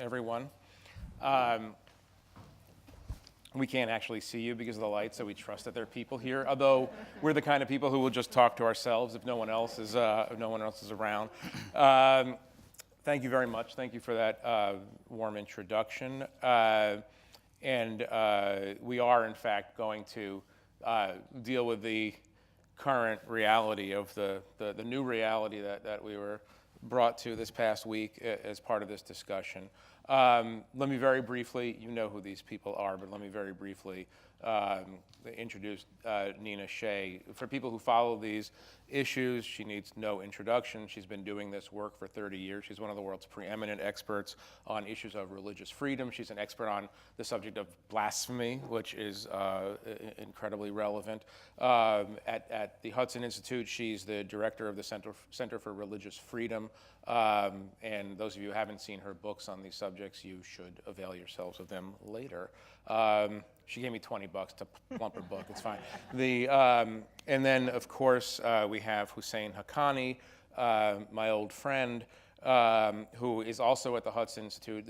everyone. We can't actually see you because of the light, so we trust that there are people here. Although we're the kind of people who will just talk to ourselves if no one else is around. Thank you very much. Thank you for that warm introduction. And we are, in fact, going to deal with the current reality of the new reality that we were brought to this past week as part of this discussion. Let me very briefly, you know who these people are, but let me very briefly introduce Nina Shea. For people who follow these issues, she needs no introduction. She's been doing this work for 30 years. She's one of the world's preeminent experts on issues of religious freedom. She's an expert on the subject of blasphemy, which is incredibly relevant. At the Hudson Institute, she's the director of the Center for Religious Freedom. And those of you who haven't seen her books on these subjects, you should avail yourselves of them later. She gave me $20 to plump her book. It's fine. And then, of course, we have Hussein Haqqani, my old friend, who is also at the Hudson Institute,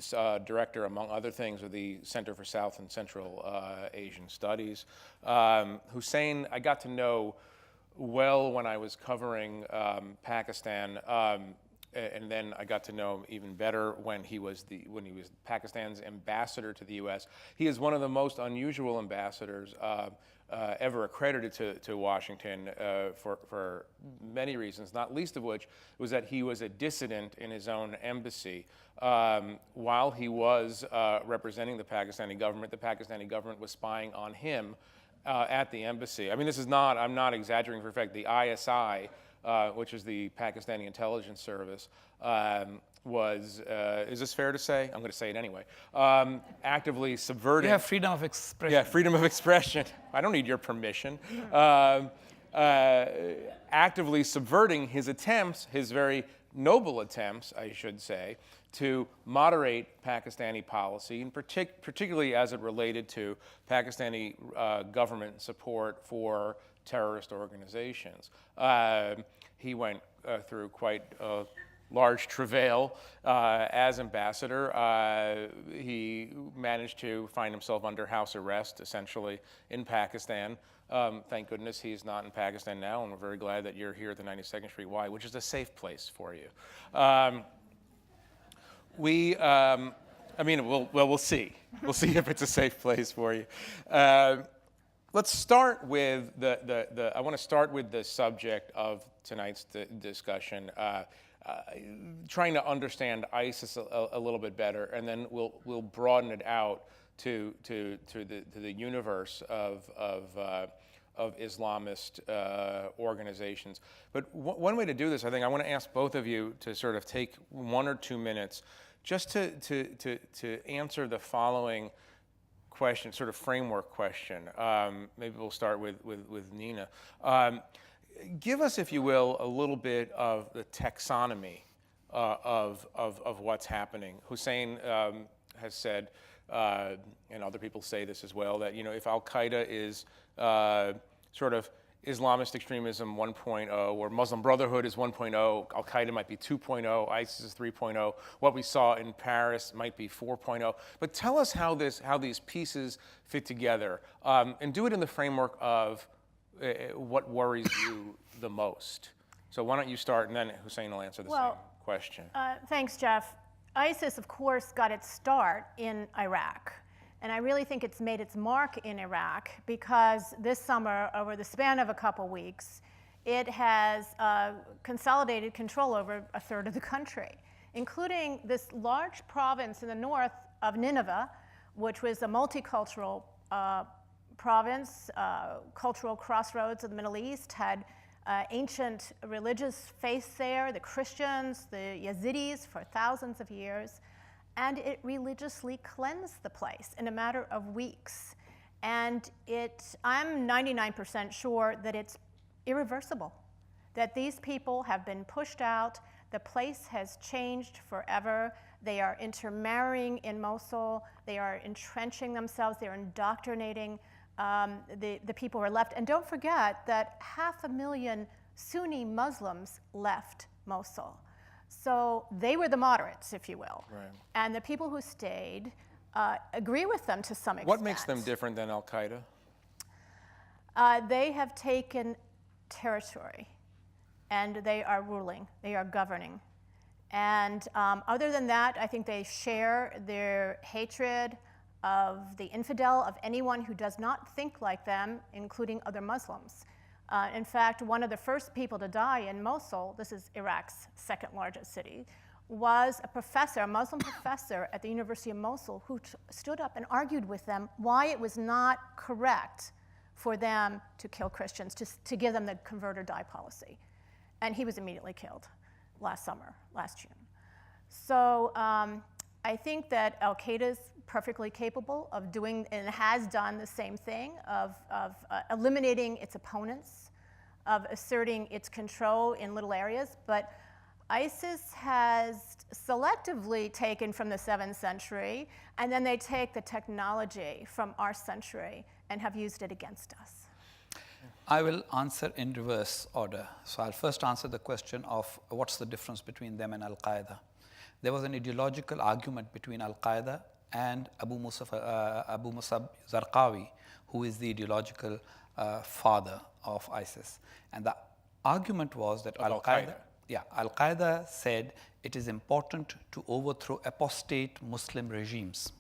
director, among other things, of the Center for South and Central Asian Studies. Hussein, I got to know well when I was covering Pakistan. And then I got to know him even better when he was Pakistan's ambassador to the U.S. He is one of the most unusual ambassadors ever accredited to Washington for many reasons, not least of which was that he was a dissident in his own embassy. While he was representing the Pakistani government was spying on him at the embassy. I mean, I'm not exaggerating for a fact. The ISI, which is the Pakistani intelligence service, is this fair to say? I'm going to say it anyway. Actively subverting. You have freedom of expression. Yeah, freedom of expression. I don't need your permission. Actively subverting his attempts, his very noble attempts, I should say, to moderate Pakistani policy, and particularly as it related to Pakistani government support for terrorist organizations. He went through quite a large travail as ambassador. He managed to find himself under house arrest, essentially, in Pakistan. Thank goodness he's not in Pakistan now, and we're very glad that you're here at the 92nd Street Y, which is a safe place for you. We'll see. We'll see if it's a safe place for you. Let's start with I want to start with the subject of tonight's discussion, trying to understand ISIS a little bit better, and then we'll broaden it out to the universe of Islamist organizations. But one way to do this, I think, I want to ask both of you to sort of take 1 or 2 minutes just to answer the following question, sort of framework question. Maybe we'll start with Nina. Give us, if you will, a little bit of the taxonomy of what's happening. Hussein has said, and other people say this as well, that if Al-Qaeda is sort of Islamist extremism 1.0, or Muslim Brotherhood is 1.0, Al-Qaeda might be 2.0, ISIS is 3.0, what we saw in Paris might be 4.0. But tell us how these pieces fit together, and do it in the framework of what worries you the most. So why don't you start, and then Hussein will answer the same question. Thanks, Jeff. ISIS, of course, got its start in Iraq. And I really think it's made its mark in Iraq because this summer, over the span of a couple weeks, it has consolidated control over a third of the country, including this large province in the north of Nineveh, which was a multicultural province, cultural crossroads of the Middle East, had ancient religious faiths there, the Christians, the Yazidis, for thousands of years. And it religiously cleansed the place in a matter of weeks. And I'm 99% sure that it's irreversible, that these people have been pushed out, the place has changed forever, they are intermarrying in Mosul, they are entrenching themselves, they're indoctrinating the people who are left. And don't forget that 500,000 Sunni Muslims left Mosul. So they were the moderates, if you will. Right. And the people who stayed agree with them to some extent. What makes them different than Al-Qaeda? They have taken territory, and they are ruling, they are governing. And other than that, I think they share their hatred of the infidel, of anyone who does not think like them, including other Muslims. In fact, one of the first people to die in Mosul, this is Iraq's second largest city, was a professor, a Muslim professor at the University of Mosul, who stood up and argued with them why it was not correct for them to kill Christians, to give them the convert or die policy. And he was immediately killed last June. So I think that Al-Qaeda is perfectly capable of doing, and has done the same thing, of eliminating its opponents, of asserting its control in little areas. But ISIS has selectively taken from the 7th century, and then they take the technology from our century and have used it against us. I will answer in reverse order. So I'll first answer the question of what's the difference between them and Al-Qaeda. There was an ideological argument between Al-Qaeda and Abu Musab Zarqawi, who is the ideological father of ISIS. And the argument was that Al-Qaeda said it is important to overthrow apostate Muslim regimes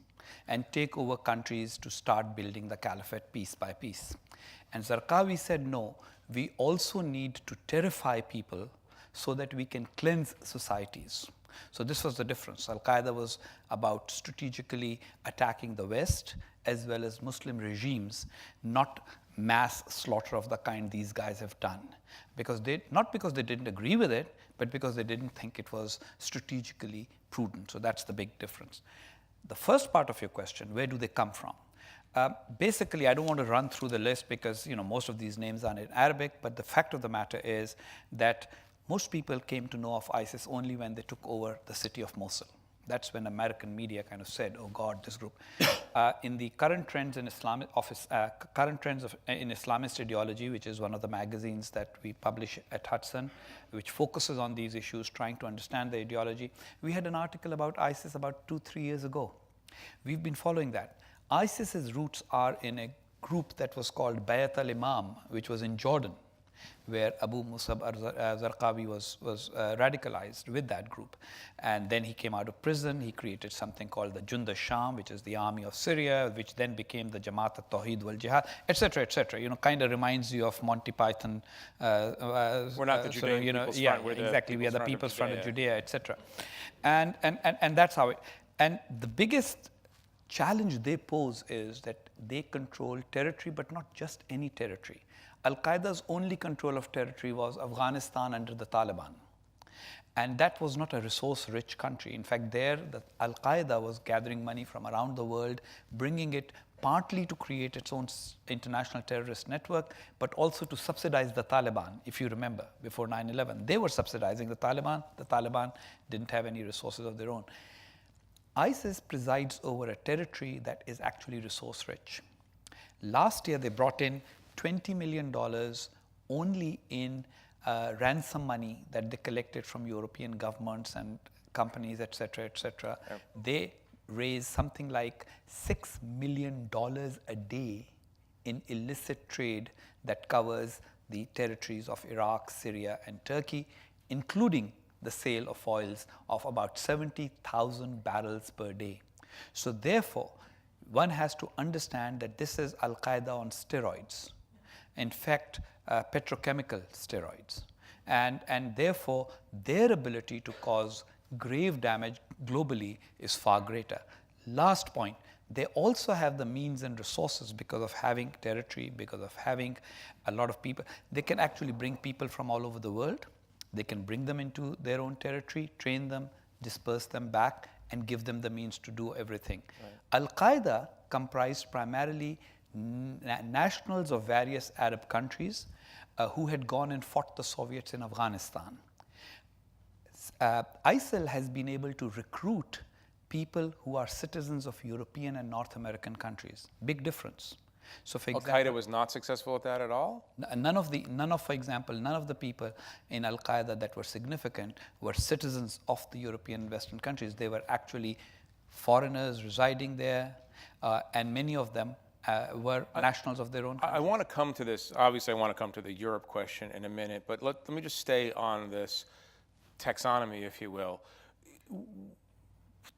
and take over countries to start building the caliphate piece by piece. And Zarqawi said, no, we also need to terrify people so that we can cleanse societies. So this was the difference. Al-Qaeda was about strategically attacking the West as well as Muslim regimes, not mass slaughter of the kind these guys have done. Not because they didn't agree with it, but because they didn't think it was strategically prudent. So that's the big difference. The first part of your question, where do they come from? Basically, I don't want to run through the list because most of these names are in Arabic, but the fact of the matter is that most people came to know of ISIS only when they took over the city of Mosul. That's when American media kind of said, "Oh God, this group." In the current trends in in Islamist ideology, which is one of the magazines that we publish at Hudson, which focuses on these issues, trying to understand the ideology, we had an article about ISIS about 2-3 years ago. We've been following that. ISIS's roots are in a group that was called Bayat al-Imam, which was in Jordan, where Abu Musab Zarqawi was radicalized with that group. And then he came out of prison. He created something called the Jund al-Sham, which is the army of Syria, which then became the Jamaat al-Tawheed wal-Jihad, etc., etc. Kind of reminds you of Monty Python. We're not the Judean People's Front. We're exactly. We are the People's Front of Judea, etc. And that's how it. And the biggest challenge they pose is that they control territory, but not just any territory. Al-Qaeda's only control of territory was Afghanistan under the Taliban. And that was not a resource-rich country. In fact, there, Al-Qaeda was gathering money from around the world, bringing it partly to create its own international terrorist network, but also to subsidize the Taliban, if you remember, before 9/11. They were subsidizing the Taliban. The Taliban didn't have any resources of their own. ISIS presides over a territory that is actually resource-rich. Last year, they brought in $20 million only in ransom money that they collected from European governments and companies, etc., etc. Yep. They raised something like $6 million a day in illicit trade that covers the territories of Iraq, Syria, and Turkey, including the sale of oils of about 70,000 barrels per day. So therefore, one has to understand that this is Al-Qaeda on steroids. In fact, petrochemical steroids. And therefore, their ability to cause grave damage globally is far greater. Last point, they also have the means and resources because of having territory, because of having a lot of people. They can actually bring people from all over the world. They can bring them into their own territory, train them, disperse them back, and give them the means to do everything. Right. Al-Qaeda comprised primarily nationals of various Arab countries who had gone and fought the Soviets in Afghanistan. ISIL has been able to recruit people who are citizens of European and North American countries. Big difference. So, for example, Al-Qaeda was not successful at that at all? for example, none of the people in Al-Qaeda that were significant were citizens of the European Western countries. They were actually foreigners residing there, and many of them were nationals of their own country. I want to come to this. Obviously, I want to come to the Europe question in a minute, but let me just stay on this taxonomy, if you will.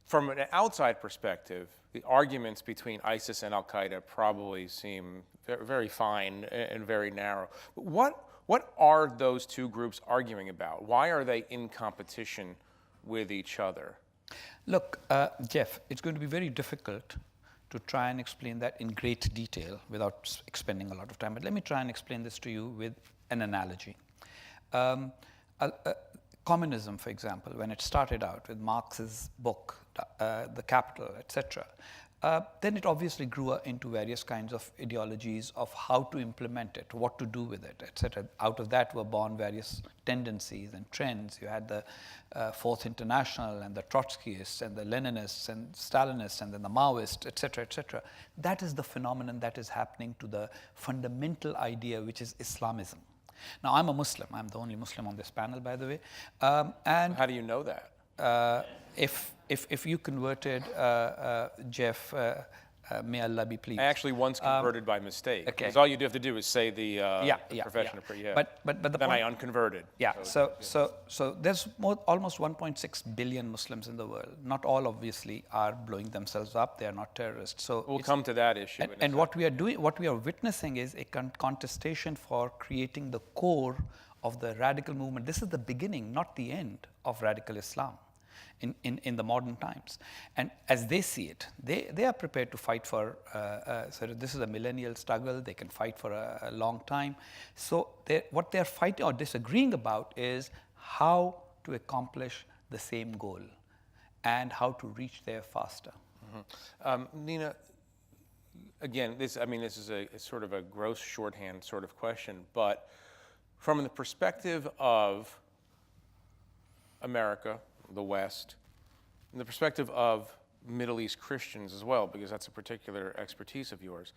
From an outside perspective, the arguments between ISIS and Al-Qaeda probably seem very, very fine and very narrow. What are those two groups arguing about? Why are they in competition with each other? Look, Jeff, it's going to be very difficult to try and explain that in great detail without expending a lot of time. But let me try and explain this to you with an analogy. Communism, for example, when it started out with Marx's book, The Capital, etc., then it obviously grew into various kinds of ideologies of how to implement it, what to do with it, etc. Out of that were born various tendencies and trends. You had the Fourth International and the Trotskyists and the Leninists and Stalinists and then the Maoists, etc., etc. That is the phenomenon that is happening to the fundamental idea, which is Islamism. Now, I'm a Muslim. I'm the only Muslim on this panel, by the way. And how do you know that? If you converted, Jeff, may Allah be pleased. I actually once converted by mistake. Okay. Because all you have to do is say the profession of prayer. Yeah. But the then point, I unconverted. Yeah. So there's almost 1.6 billion Muslims in the world. Not all, obviously, are blowing themselves up. They are not terrorists. So we'll come to that issue. And what we are doing, what we are witnessing, is a contestation for creating the core of the radical movement. This is the beginning, not the end, of radical Islam in the modern times. And as they see it, they are prepared to fight for, so this is a millennial struggle, they can fight for a long time. So what they're fighting or disagreeing about is how to accomplish the same goal and how to reach there faster. Mm-hmm. Nina, again, this is a sort of a gross shorthand sort of question, but from the perspective of America, the West, and the perspective of Middle East Christians as well, because that's a particular expertise of yours,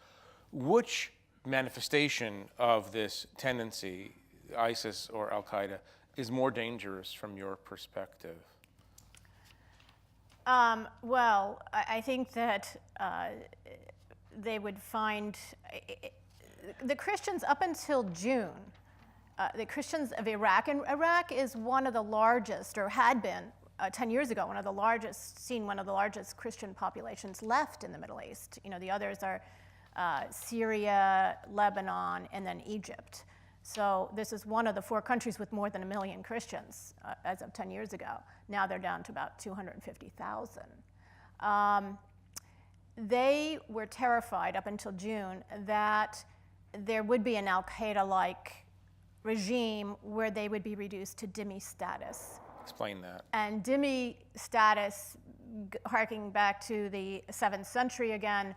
which manifestation of this tendency, ISIS or Al-Qaeda, is more dangerous from your perspective? Well, I think that they would find the Christians up until June, the Christians of Iraq, and Iraq is one of the largest, or had been 10 years ago, one of the largest Christian populations left in the Middle East. You know, the others are Syria, Lebanon, and then Egypt. So this is one of the 4 countries with more than 1 million Christians as of 10 years ago. Now they're down to about 250,000. They were terrified up until June that there would be an Al-Qaeda-like regime where they would be reduced to dhimmi status. Explain that. And dhimmi status, harking back to the 7th century again,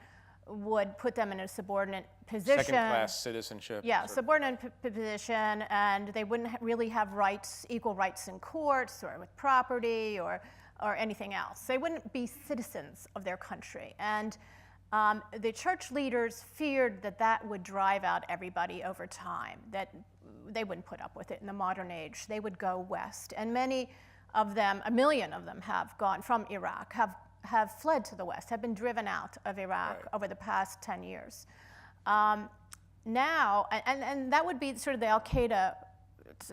would put them in a subordinate position. Second-class citizenship. Yeah, subordinate position, and they wouldn't really have rights, equal rights in courts or with property or anything else. They wouldn't be citizens of their country. And the church leaders feared that that would drive out everybody over time, that they wouldn't put up with it in the modern age. They would go west. And many of them, 1 million of them, have gone from Iraq, have fled to the west, have been driven out of Iraq over the past 10 years. Now, and that would be sort of the Al-Qaeda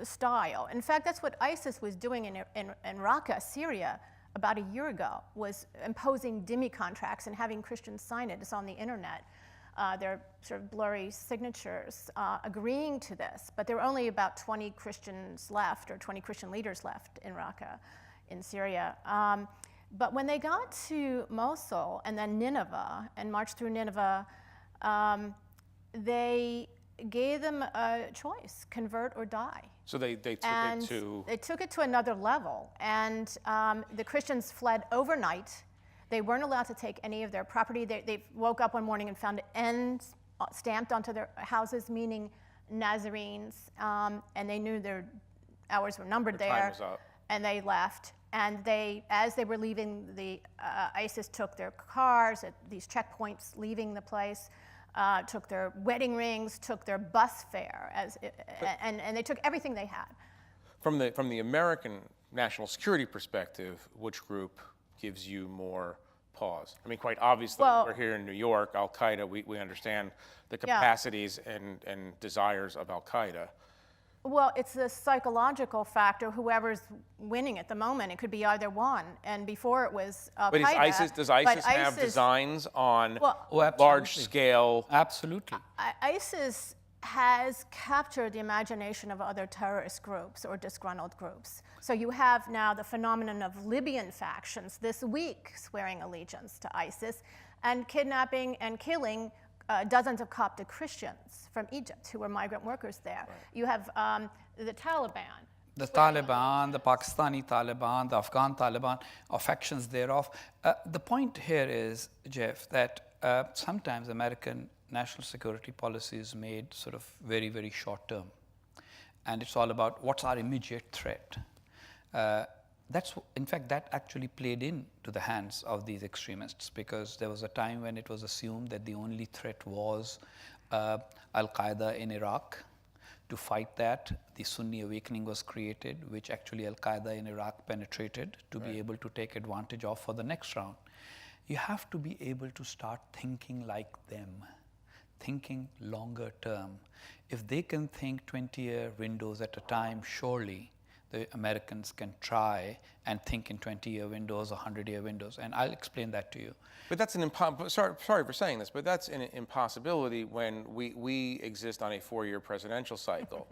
style. In fact, that's what ISIS was doing in Raqqa, Syria, about a year ago, was imposing dhimmi contracts and having Christians sign it. It's on the internet. They're sort of blurry signatures agreeing to this. But there were only about 20 Christians left, or 20 Christian leaders left in Raqqa, in Syria. But when they got to Mosul and then Nineveh, and marched through Nineveh, they gave them a choice, convert or die. So they took And it to... they took it to another level. And the Christians fled overnight. They weren't allowed to take any of their property. They woke up one morning and found N's stamped onto their houses, meaning Nazarenes, and they knew their hours were numbered there. Time was up. And they left. And as they were leaving, ISIS took their cars at these checkpoints, leaving the place. took their wedding rings, took their bus fare, and they took everything they had. From the American national security perspective, which group gives you more pause? I mean, quite obviously, we're here in New York, Al-Qaeda, we understand the capacities and desires of Al-Qaeda. Well, it's the psychological factor. Whoever's winning at the moment, it could be either one. And before it was Al-Qaeda. But does ISIS have designs on large-scale? Absolutely. ISIS has captured the imagination of other terrorist groups or disgruntled groups. So you have now the phenomenon of Libyan factions this week swearing allegiance to ISIS and kidnapping and killing dozens of Coptic Christians from Egypt who were migrant workers there. Right. You have the Taliban. The Taliban, the Pakistani Taliban, the Afghan Taliban, or factions thereof. The point here is, Jeff, that sometimes American national security policy is made sort of very, very short term. And it's all about what's our immediate threat. In fact, that actually played into the hands of these extremists, because there was a time when it was assumed that the only threat was Al-Qaeda in Iraq. To fight that, the Sunni awakening was created, which actually Al-Qaeda in Iraq penetrated to be able to take advantage of for the next round. You have to be able to start thinking like them, thinking longer term. If they can think 20-year windows at a time, surely the Americans can try and think in 20-year windows or 100-year windows, and I'll explain that to you. But that's sorry for saying this, but that's an impossibility when we exist on a 4-year presidential cycle.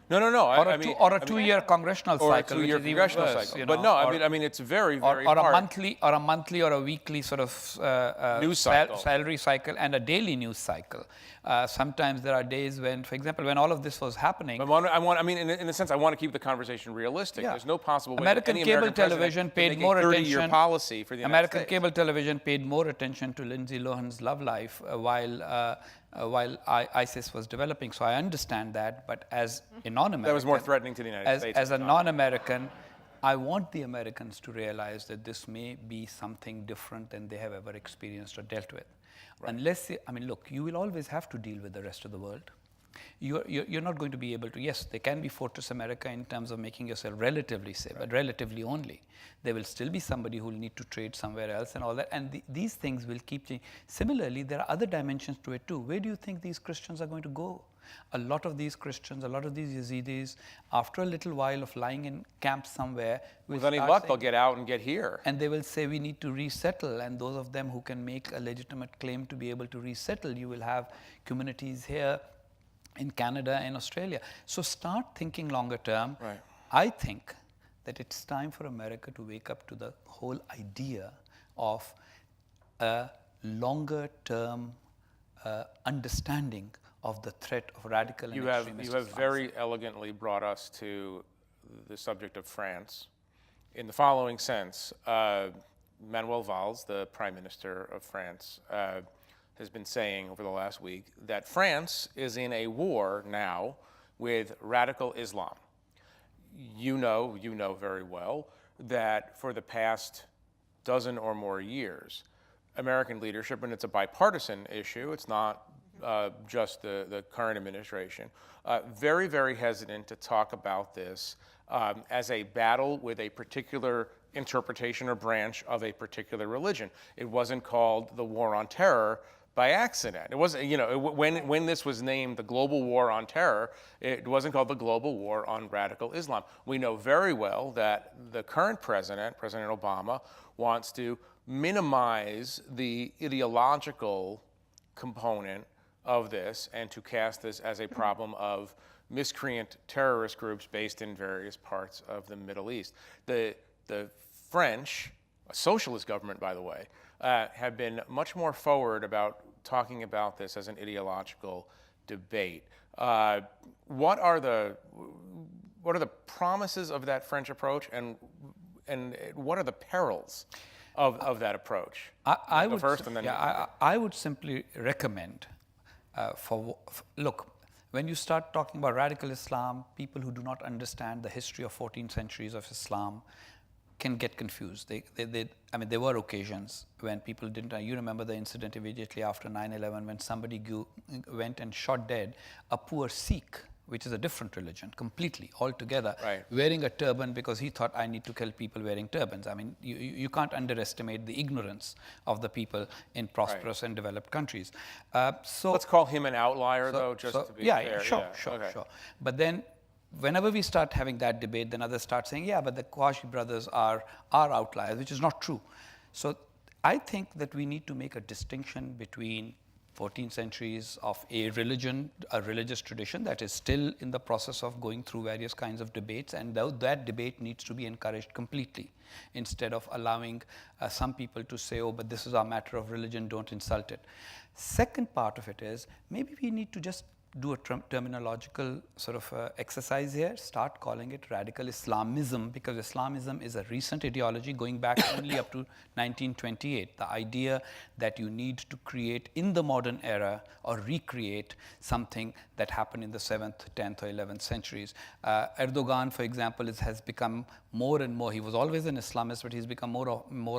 No. Or a 2-year congressional cycle. Or a 2-year congressional cycle. You know, but no, I mean, it's very hard. Or a monthly or a weekly sort of news cycle. Salary cycle and a daily news cycle. Sometimes there are days when, for example, when all of this was happening. But in a sense, I want to keep the conversation realistic. There's no possible way American cable television paid more attention. Policy for the United American States. Cable television paid more attention to Lindsay Lohan's love life while ISIS was developing. So I understand that, but as a non-American, that was more threatening to the United States. As a non-American, I want the Americans to realize that this may be something different than they have ever experienced or dealt with. Right. Look, you will always have to deal with the rest of the world. You're not going to be able to, yes, there can be Fortress America in terms of making yourself relatively safe, but relatively only. There will still be somebody who will need to trade somewhere else and all that, and these things will keep changing. Similarly, there are other dimensions to it too. Where do you think these Christians are going to go? A lot of these Christians, a lot of these Yazidis, after a little while of lying in camps somewhere, with any luck, they'll get out and get here. And they will say, we need to resettle. And those of them who can make a legitimate claim to be able to resettle, you will have communities here in Canada and Australia. So start thinking longer term. Right. I think that it's time for America to wake up to the whole idea of a longer term understanding of the threat of radical and extremist You have very elegantly brought us to the subject of France in the following sense. Manuel Valls, the Prime Minister of France, has been saying over the last week that France is in a war now with radical Islam. You know very well that for the past dozen or more years, American leadership, and it's a bipartisan issue, it's not just the current administration, very, very hesitant to talk about this as a battle with a particular interpretation or branch of a particular religion. It wasn't called the war on terror by accident. It wasn't, when this was named the global war on terror, it wasn't called the global war on radical Islam. We know very well that the current president, President Obama, wants to minimize the ideological component of this and to cast this as a problem of miscreant terrorist groups based in various parts of the Middle East. The French, a socialist government, by the way, have been much more forward about talking about this as an ideological debate. What are the promises of that French approach, and what are the perils of that approach? I would simply recommend look, when you start talking about radical Islam, people who do not understand the history of 14 centuries of Islam, can get confused. I mean, there were occasions when people didn't. You remember the incident immediately after 9/11 when somebody went and shot dead a poor Sikh, which is a different religion completely, altogether, right, wearing a turban because he thought, I need to kill people wearing turbans. I mean, you can't underestimate the ignorance of the people in prosperous and developed countries. So let's call him an outlier, though, just to be fair. Sure. But then, whenever we start having that debate, then others start saying, yeah, but the Qawashi brothers are outliers, which is not true. So I think that we need to make a distinction between 14 centuries of a religion, a religious tradition that is still in the process of going through various kinds of debates, and that debate needs to be encouraged completely, instead of allowing some people to say, oh, but this is our matter of religion, don't insult it. Second part of it is, maybe we need to just do a terminological sort of exercise here, start calling it radical Islamism, because Islamism is a recent ideology going back only up to 1928. The idea that you need to create in the modern era or recreate something that happened in the 7th, 10th, or 11th centuries. Erdogan, for example, has become more and more, he was always an Islamist, but he's become more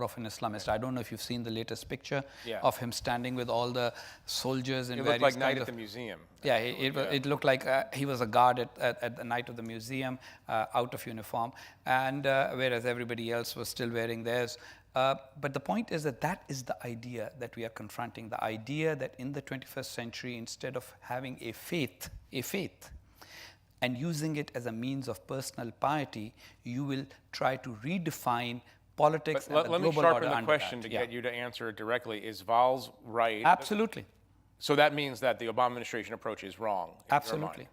of an Islamist. I don't know if you've seen the latest picture of him standing with all the soldiers in various looked like Night at the Museum. Yeah, it looked like he was a guard at the night of the museum, out of uniform, and whereas everybody else was still wearing theirs. But the point is that is the idea that we are confronting, the idea that in the 21st century, instead of having a faith, and using it as a means of personal piety, you will try to redefine politics and the global order. Let me sharpen the question to get you to answer it directly. Is Val's right? Absolutely. So that means that the Obama administration approach is wrong. Absolutely.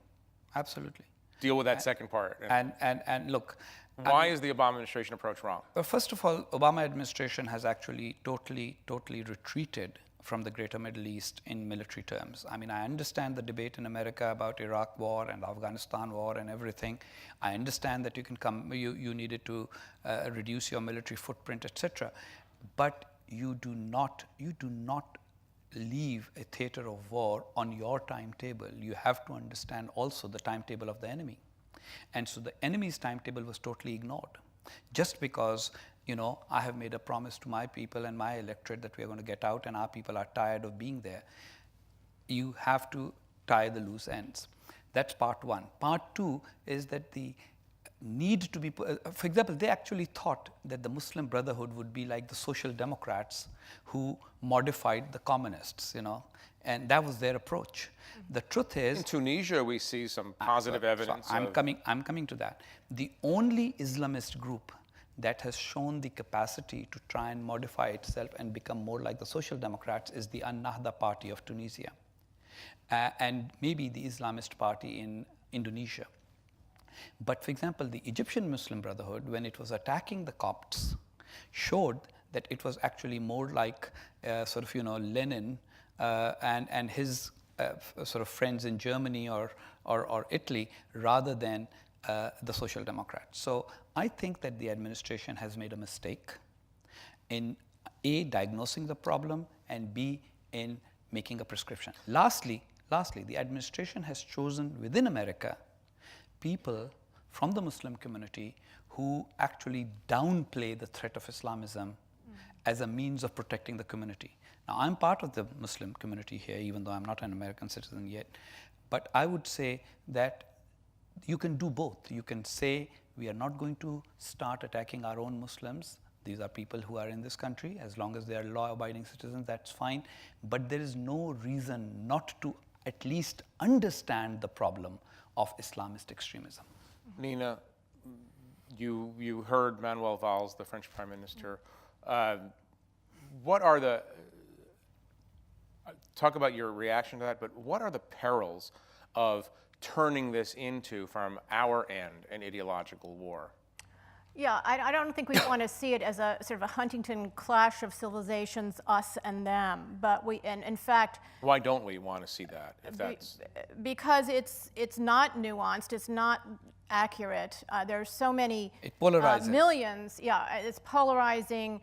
Absolutely. Deal with that second part. And look. Why is the Obama administration approach wrong? Well, first of all, Obama administration has actually totally retreated from the greater Middle East in military terms. I mean, I understand the debate in America about Iraq war and Afghanistan war and everything. I understand that you needed to reduce your military footprint, etc. But you do not leave a theater of war on your timetable. You have to understand also the timetable of the enemy. And so the enemy's timetable was totally ignored. Just because, I have made a promise to my people and my electorate that we are going to get out and our people are tired of being there. You have to tie the loose ends. That's part one. Part two is that the need to be, for example, they actually thought that the Muslim Brotherhood would be like the Social Democrats who modified the communists, and that was their approach. The truth is, in Tunisia, we see some positive evidence. I'm coming to that. The only Islamist group that has shown the capacity to try and modify itself and become more like the Social Democrats is the An-Nahda party of Tunisia, and maybe the Islamist party in Indonesia. But for example, the Egyptian Muslim Brotherhood, when it was attacking the Copts, showed that it was actually more like Lenin and his sort of friends in Germany or Italy, rather than the Social Democrats. So I think that the administration has made a mistake in A, diagnosing the problem, and B, in making a prescription. Lastly, the administration has chosen within America people from the Muslim community who actually downplay the threat of Islamism as a means of protecting the community. Now, I'm part of the Muslim community here, even though I'm not an American citizen yet. But I would say that you can do both. You can say, we are not going to start attacking our own Muslims. These are people who are in this country. As long as they are law-abiding citizens, that's fine. But there is no reason not to at least understand the problem of Islamist extremism. Nina, you heard Manuel Valls, the French Prime Minister. What are the, talk about your reaction to that, but what are the perils of turning this into, from our end, an ideological war? Yeah, I don't think we want to see it as a sort of a Huntington clash of civilizations, us and them. But and in fact, why don't we want to see that? If that's because it's not nuanced, it's not accurate. There's so many it polarizes. Millions. Yeah, it's polarizing.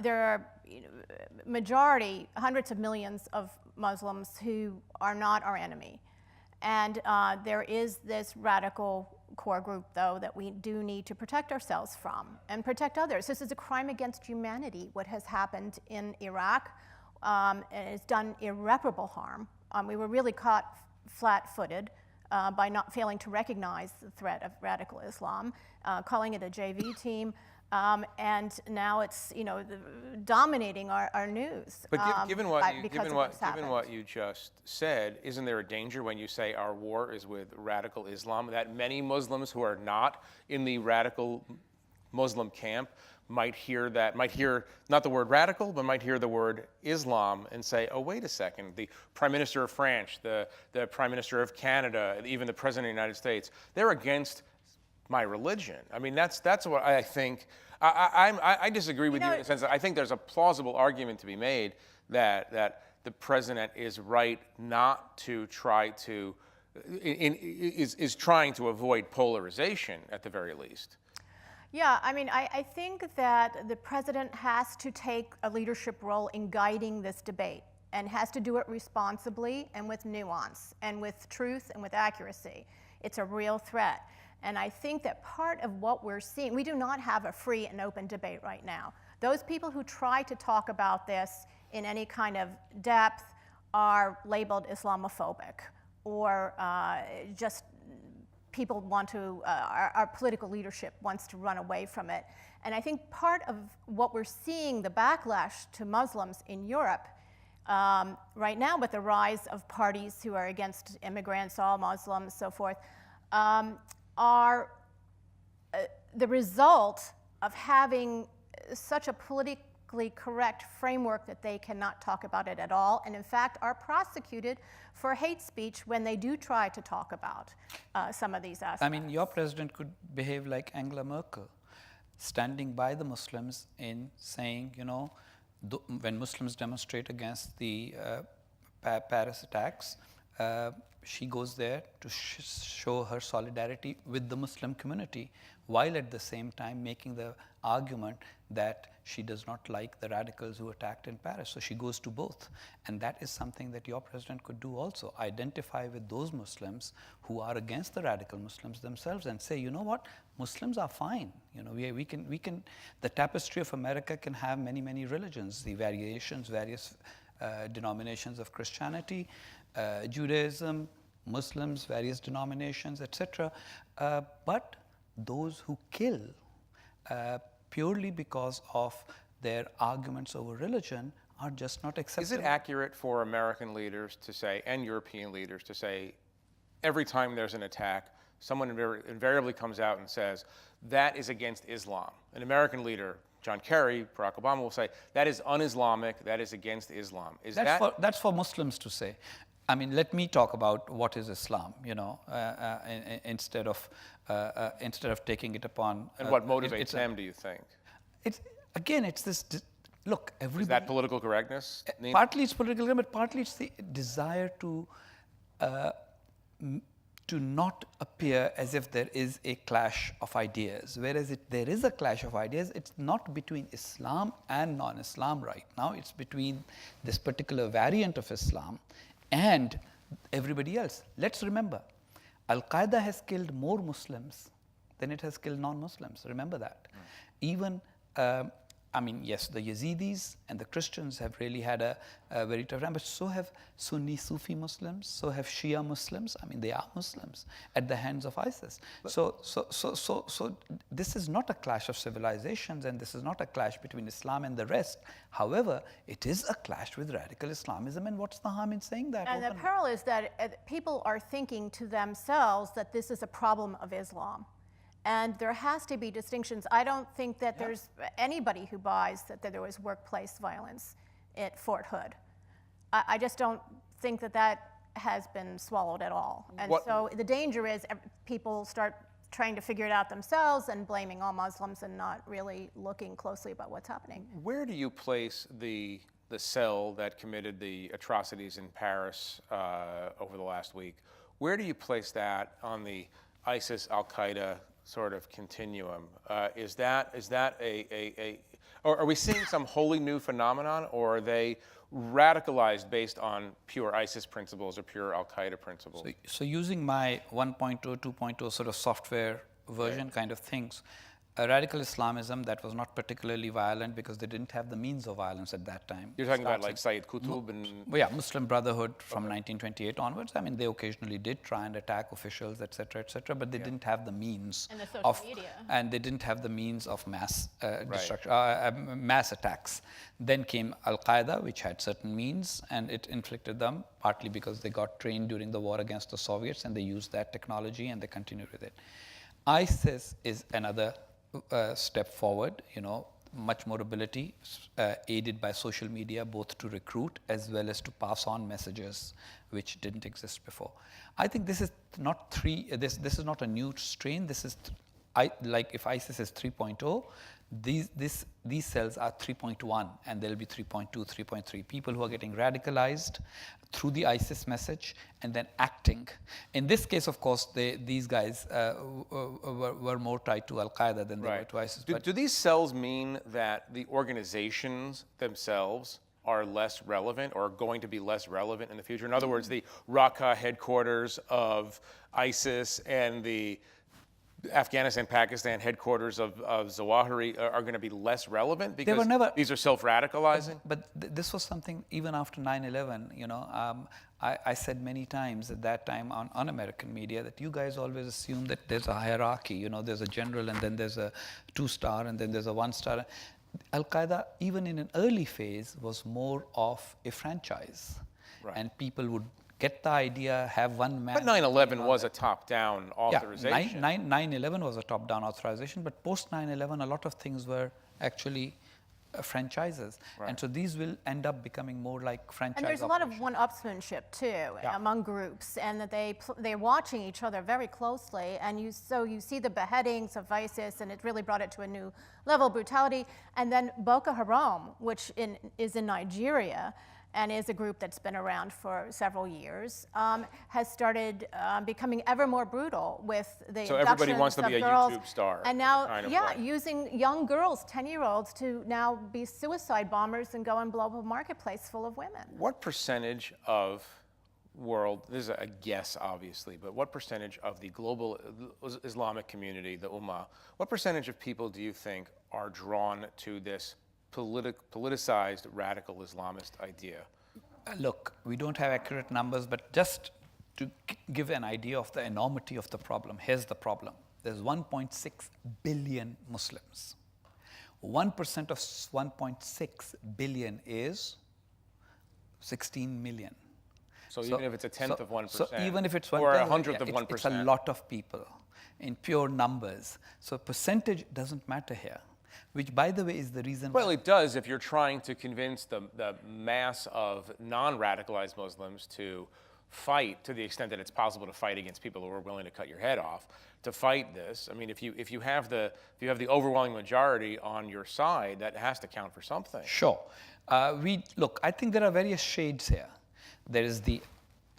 There are majority, hundreds of millions of Muslims who are not our enemy, and there is this radical core group, though, that we do need to protect ourselves from and protect others. This is a crime against humanity, what has happened in Iraq. And it's done irreparable harm. We were really caught flat-footed by not failing to recognize the threat of radical Islam, calling it a JV team. And now it's dominating our news. But given what you just said, isn't there a danger when you say our war is with radical Islam that many Muslims who are not in the radical Muslim camp might hear not the word radical, but might hear the word Islam and say, oh, wait a second, the Prime Minister of France, the Prime Minister of Canada, even the President of the United States, they're against my religion. I mean, that's what I think. I disagree with you in the sense that I think there's a plausible argument to be made that the president is right not to try to, is trying to avoid polarization at the very least. Yeah, I mean, I think that the president has to take a leadership role in guiding this debate and has to do it responsibly and with nuance and with truth and with accuracy. It's a real threat. And I think that part of what we're seeing, we do not have a free and open debate right now. Those people who try to talk about this in any kind of depth are labeled Islamophobic or just people want to, our political leadership wants to run away from it. And I think part of what we're seeing, the backlash to Muslims in Europe right now with the rise of parties who are against immigrants, all Muslims, so forth, are the result of having such a politically correct framework that they cannot talk about it at all, and in fact are prosecuted for hate speech when they do try to talk about some of these aspects. I mean, your president could behave like Angela Merkel, standing by the Muslims in saying, when Muslims demonstrate against the Paris attacks, she goes there to show her solidarity with the Muslim community, while at the same time making the argument that she does not like the radicals who attacked in Paris. So she goes to both. And that is something that your president could do also. Identify with those Muslims who are against the radical Muslims themselves and say, you know what, Muslims are fine. We can, the tapestry of America can have many, many religions, the variations, various denominations of Christianity, Judaism, Muslims, various denominations, etc. But those who kill purely because of their arguments over religion are just not acceptable. Is it accurate for American leaders to say, and European leaders to say, every time there's an attack, someone invariably comes out and says, that is against Islam? An American leader, John Kerry, Barack Obama, will say, that is un-Islamic, that is against Islam. That's for Muslims to say. I mean, let me talk about what is Islam, instead of taking it upon. And what motivates them, do you think? It's this. Look, everybody. Is that political correctness? Partly it's political correctness, but partly it's the desire to not appear as if there is a clash of ideas. Whereas there is a clash of ideas, it's not between Islam and non-Islam right now. It's between this particular variant of Islam and everybody else. Let's remember, Al-Qaeda has killed more Muslims than it has killed non-Muslims. Remember that. Even, yes, the Yazidis and the Christians have really had a very tough time, but so have Sunni Sufi Muslims, so have Shia Muslims. I mean, they are Muslims at the hands of ISIS. So this is not a clash of civilizations, and this is not a clash between Islam and the rest. However, it is a clash with radical Islamism, and what's the harm in saying that? And the peril is that people are thinking to themselves that this is a problem of Islam. And there has to be distinctions. I don't think that there's anybody who buys that there was workplace violence at Fort Hood. I just don't think that has been swallowed at all. And so the danger is people start trying to figure it out themselves and blaming all Muslims and not really looking closely about what's happening. Where do you place the cell that committed the atrocities in Paris over the last week? Where do you place that on the ISIS, Al-Qaeda sort of continuum. Is that or are we seeing some wholly new phenomenon, or are they radicalized based on pure ISIS principles or pure Al-Qaeda principles? So using my 1.0, 2.0 sort of software version kind of things, a radical Islamism that was not particularly violent because they didn't have the means of violence at that time. You're talking about like Sayyid Qutb and... Yeah, Muslim Brotherhood from 1928 onwards. I mean, they occasionally did try and attack officials, et cetera, but they didn't have the means And the social media. and they didn't have the means of mass destruction, mass attacks. Then came Al-Qaeda, which had certain means, and it inflicted them partly because they got trained during the war against the Soviets, and they used that technology, and they continued with it. ISIS is another step forward, much more ability, aided by social media, both to recruit as well as to pass on messages which didn't exist before. I think this is not this is not a new strain. This is like if ISIS is 3.0, these cells are 3.1, and there'll be 3.2, 3.3. People who are getting radicalized through the ISIS message and then acting. In this case, of course, these guys were more tied to Al-Qaeda than they were to ISIS. Do these cells mean that the organizations themselves are less relevant or going to be less relevant in the future? In other words, the Raqqa headquarters of ISIS and the Afghanistan, Pakistan headquarters of Zawahiri are going to be less relevant because these are self-radicalizing? But this was something even after 9/11, I said many times at that time on American media that you guys always assume that there's a hierarchy, there's a general and then there's a 2-star and then there's a 1-star. Al-Qaeda, even in an early phase, was more of a franchise. And people would get the idea, have one man. But 9/11 was a top-down authorization. Yeah, 9/11 was a top-down authorization, but post 9/11, a lot of things were actually franchises. And so these will end up becoming more like franchise And there's a lot of one-upsmanship too among groups, and that they're watching each other very closely. And you see the beheadings of ISIS, and it really brought it to a new level of brutality. And then Boko Haram, which is in Nigeria, and is a group that's been around for several years, has started becoming ever more brutal with the So everybody wants to be a girls, YouTube star. and now, using young girls, 10-year-olds, to now be suicide bombers and go and blow up a marketplace full of women. What percentage of this is a guess, obviously, but what percentage of the global Islamic community, the Ummah, what percentage of people do you think are drawn to this politicized radical Islamist idea? Look, we don't have accurate numbers, but just to give an idea of the enormity of the problem, here's the problem. There's 1.6 billion Muslims. 1% of 1.6 billion is 16 million. So even if it's a tenth of 1%, so even if it's 1%, or a hundredth of 1%. It's a lot of people in pure numbers. So percentage doesn't matter here, which, by the way, is the reason Well, it does if you're trying to convince the mass of non-radicalized Muslims to fight, to the extent that it's possible to fight against people who are willing to cut your head off, to fight this. I mean, if you have the overwhelming majority on your side, that has to count for something. Sure. Look, I think there are various shades here. There is the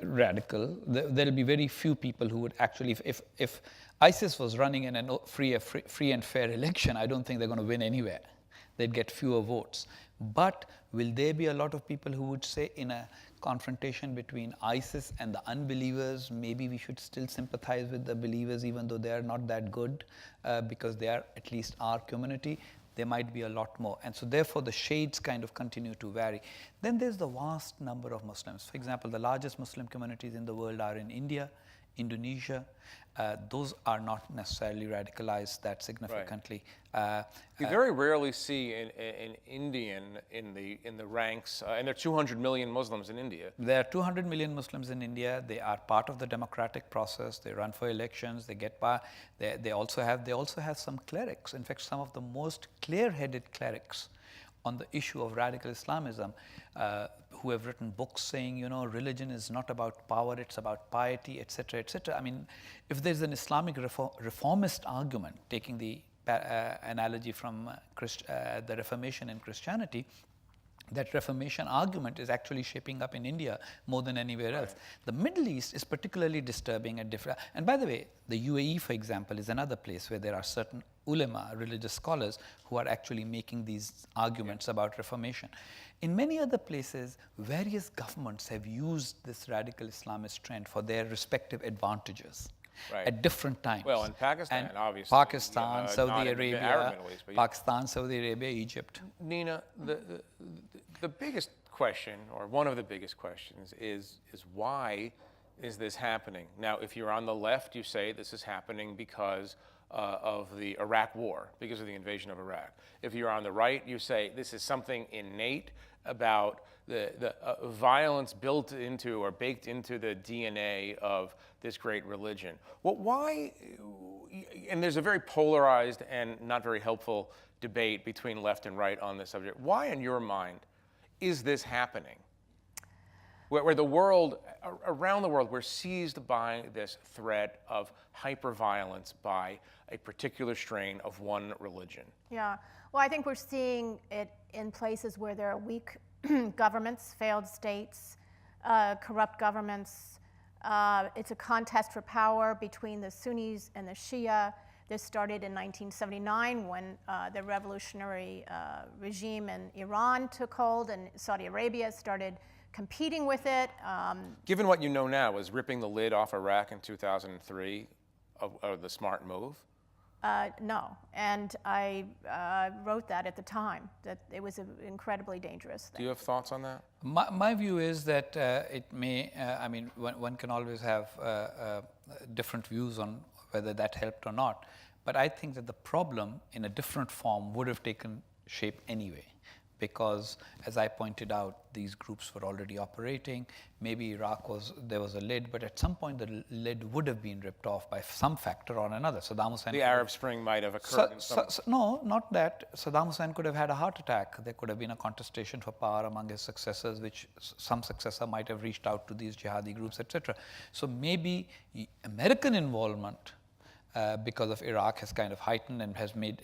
radical. There will be very few people who would actually, if ISIS was running in a free and fair election, I don't think they're going to win anywhere. They'd get fewer votes. But will there be a lot of people who would say, in a confrontation between ISIS and the unbelievers, maybe we should still sympathize with the believers even though they are not that good, because they are at least our community? There might be a lot more. And so therefore the shades kind of continue to vary. Then there's the vast number of Muslims. For example, the largest Muslim communities in the world are in India, Indonesia. Those are not necessarily radicalized that significantly. You very rarely see an Indian in the ranks, and there are 200 million Muslims in India. There are 200 million Muslims in India. They are part of the democratic process. They run for elections. They get by. They also have some clerics. In fact, some of the most clear-headed clerics on the issue of radical Islamism, who have written books saying, religion is not about power, it's about piety, etc., etc. I mean, if there's an Islamic reformist argument, taking the analogy from the Reformation in Christianity, that Reformation argument is actually shaping up in India more than anywhere else. The Middle East is particularly disturbing at different. And by the way, the UAE, for example, is another place where there are certain ulama, religious scholars, who are actually making these arguments about Reformation. In many other places, various governments have used this radical Islamist trend for their respective advantages. Right. At different times. Well, in Pakistan, and obviously. Pakistan, Saudi not in the Arabia, Arab Middle East, but Pakistan, Saudi Arabia, Egypt. Nina, the biggest question, or one of the biggest questions, is why is this happening? Now, if you're on the left, you say this is happening because of the Iraq War, because of the invasion of Iraq. If you're on the right, you say this is something innate about the violence built into or baked into the DNA of this great religion. Well, why, and there's a very polarized and not very helpful debate between left and right on this subject. Why, in your mind, is this happening? Where the world, around the world, we're seized by this threat of hyper-violence by a particular strain of one religion. Yeah, well, I think we're seeing it in places where there are weak governments, failed states, corrupt governments. It's a contest for power between the Sunnis and the Shia. This started in 1979 when the revolutionary regime in Iran took hold and Saudi Arabia started competing with it. Given what you know now, was ripping the lid off Iraq in 2003 the smart move? No, and I wrote that at the time, that it was an incredibly dangerous thing. Do you have thoughts on that? My view is that it may, I mean, one can always have different views on whether that helped or not, but I think that the problem in a different form would have taken shape anyway. Because, as I pointed out, these groups were already operating. Maybe Iraq there was a lid, but at some point the lid would have been ripped off by some factor or another. Saddam Hussein. The Arab Spring might have occurred in some... No, not that. Saddam Hussein could have had a heart attack. There could have been a contestation for power among his successors, which some successor might have reached out to these jihadi groups, etc. So maybe American involvement because of Iraq has kind of heightened and has made,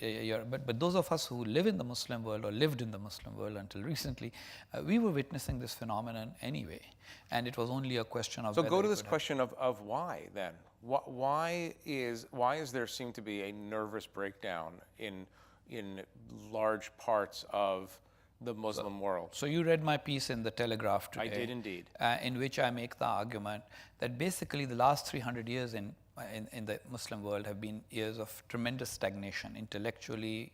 but those of us who live in the Muslim world or lived in the Muslim world until recently, we were witnessing this phenomenon anyway, and it was only a question of. So go to this question of why then. Why is there seem to be a nervous breakdown in large parts of the Muslim world? So you read my piece in the Telegraph today. I did indeed. In which I make the argument that basically the last 300 years in the Muslim world have been years of tremendous stagnation, intellectually,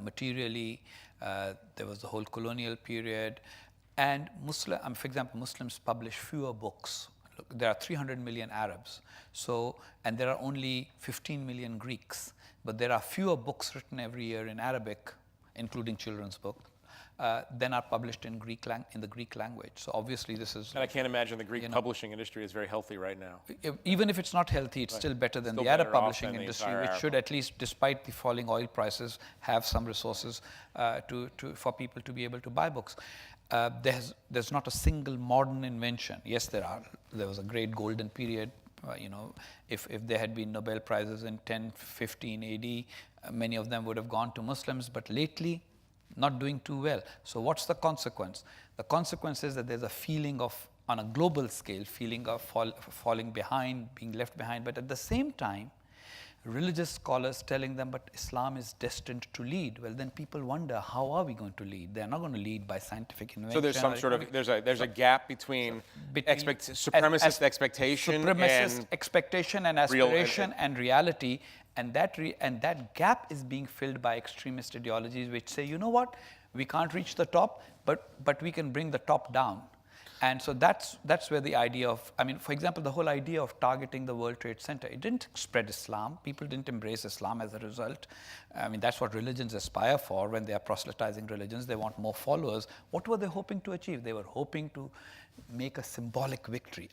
materially. There was the whole colonial period. And for example, Muslims publish fewer books. Look, there are 300 million Arabs, and there are only 15 million Greeks. But there are fewer books written every year in Arabic, including children's books, than are published in the Greek language. So obviously this is... And I can't imagine the Greek publishing industry is very healthy right now. Even if it's not healthy, it's still better than the Arab publishing industry, which should at least, despite the falling oil prices, have some resources for people to be able to buy books. There's not a single modern invention. Yes, there was a great golden period. If there had been Nobel Prizes in 10, 15 AD, many of them would have gone to Muslims, but lately, not doing too well. So what's the consequence? The consequence is that there's a feeling of, on a global scale, feeling of falling behind, being left behind, but at the same time, religious scholars telling them, but Islam is destined to lead. Well, then people wonder, how are we going to lead? They're not going to lead by scientific invention. So there's some sort of, there's a gap between supremacist expectation and expectation and aspiration and reality. And that gap is being filled by extremist ideologies which say, you know what, we can't reach the top, but we can bring the top down. And so that's where the idea of, I mean, for example, the whole idea of targeting the World Trade Center, it didn't spread Islam. People didn't embrace Islam as a result. I mean, that's what religions aspire for when they are proselytizing religions. They want more followers. What were they hoping to achieve? They were hoping to make a symbolic victory.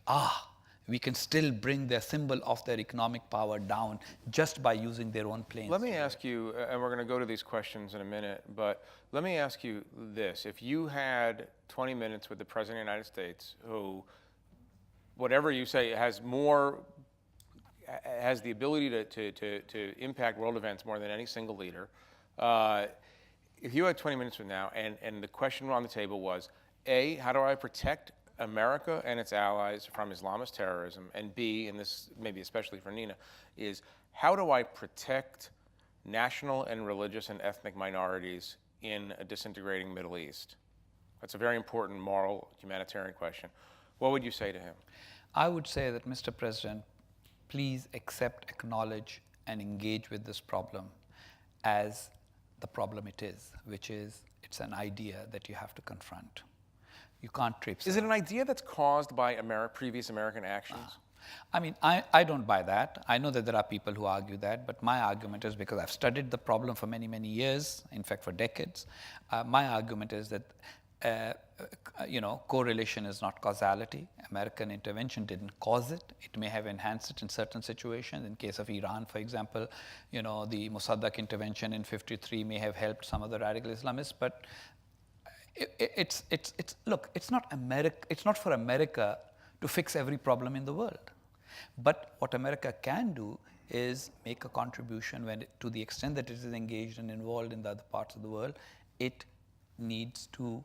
We can still bring their symbol of their economic power down just by using their own planes. Let me ask you, and we're going to go to these questions in a minute, but let me ask you this. If you had 20 minutes with the President of the United States, who, whatever you say, has the ability to impact world events more than any single leader, if you had 20 minutes from now, and the question on the table was, A, how do I protect America and its allies from Islamist terrorism? And B, and this maybe especially for Nina, is how do I protect national and religious and ethnic minorities in a disintegrating Middle East? That's a very important moral, humanitarian question. What would you say to him? I would say that, Mr. President, please accept, acknowledge, and engage with this problem as the problem it is, which is it's an idea that you have to confront. You can't traipse. Is it an idea that's caused by previous American actions? I mean, I don't buy that. I know that there are people who argue that, but my argument is, because I've studied the problem for many, many years, in fact for decades, my argument is that correlation is not causality. American intervention didn't cause it. It may have enhanced it in certain situations. In case of Iran, for example, the Mossadegh intervention in '53 may have helped some of the radical Islamists, but look, it's not America. It's not for America to fix every problem in the world. But what America can do is make a contribution to the extent that it is engaged and involved in the other parts of the world. It needs to